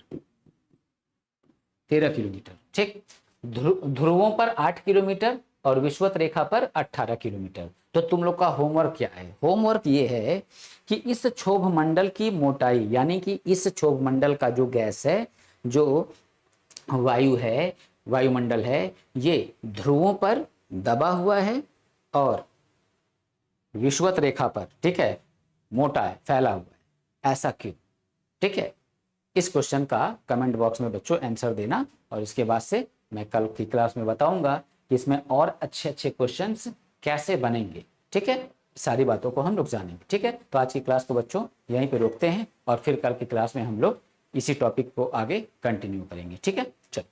Speaker 1: 13 किलोमीटर, ठीक। ध्रुवों पर 8 किलोमीटर और विषुवत रेखा पर 18 किलोमीटर। तो तुम लोग का होमवर्क क्या है, होमवर्क ये है कि इस क्षोभ मंडल की मोटाई, यानी कि इस क्षोभ मंडल का जो गैस है, जो वायु है, वायुमंडल है, ये ध्रुवों पर दबा हुआ है और विषुवत रेखा पर, ठीक है, मोटा है, फैला हुआ है, ऐसा क्यों, ठीक है। इस क्वेश्चन का कमेंट बॉक्स में बच्चों आंसर देना और इसके बाद से मैं कल की क्लास में बताऊंगा कि इसमें और अच्छे अच्छे क्वेश्चंस कैसे बनेंगे, ठीक है। सारी बातों को हम लोग जानेंगे, ठीक है। तो आज की क्लास को बच्चों यहीं पे रोकते हैं और फिर कल की क्लास में हम लोग इसी टॉपिक को आगे कंटिन्यू करेंगे, ठीक है। चलो।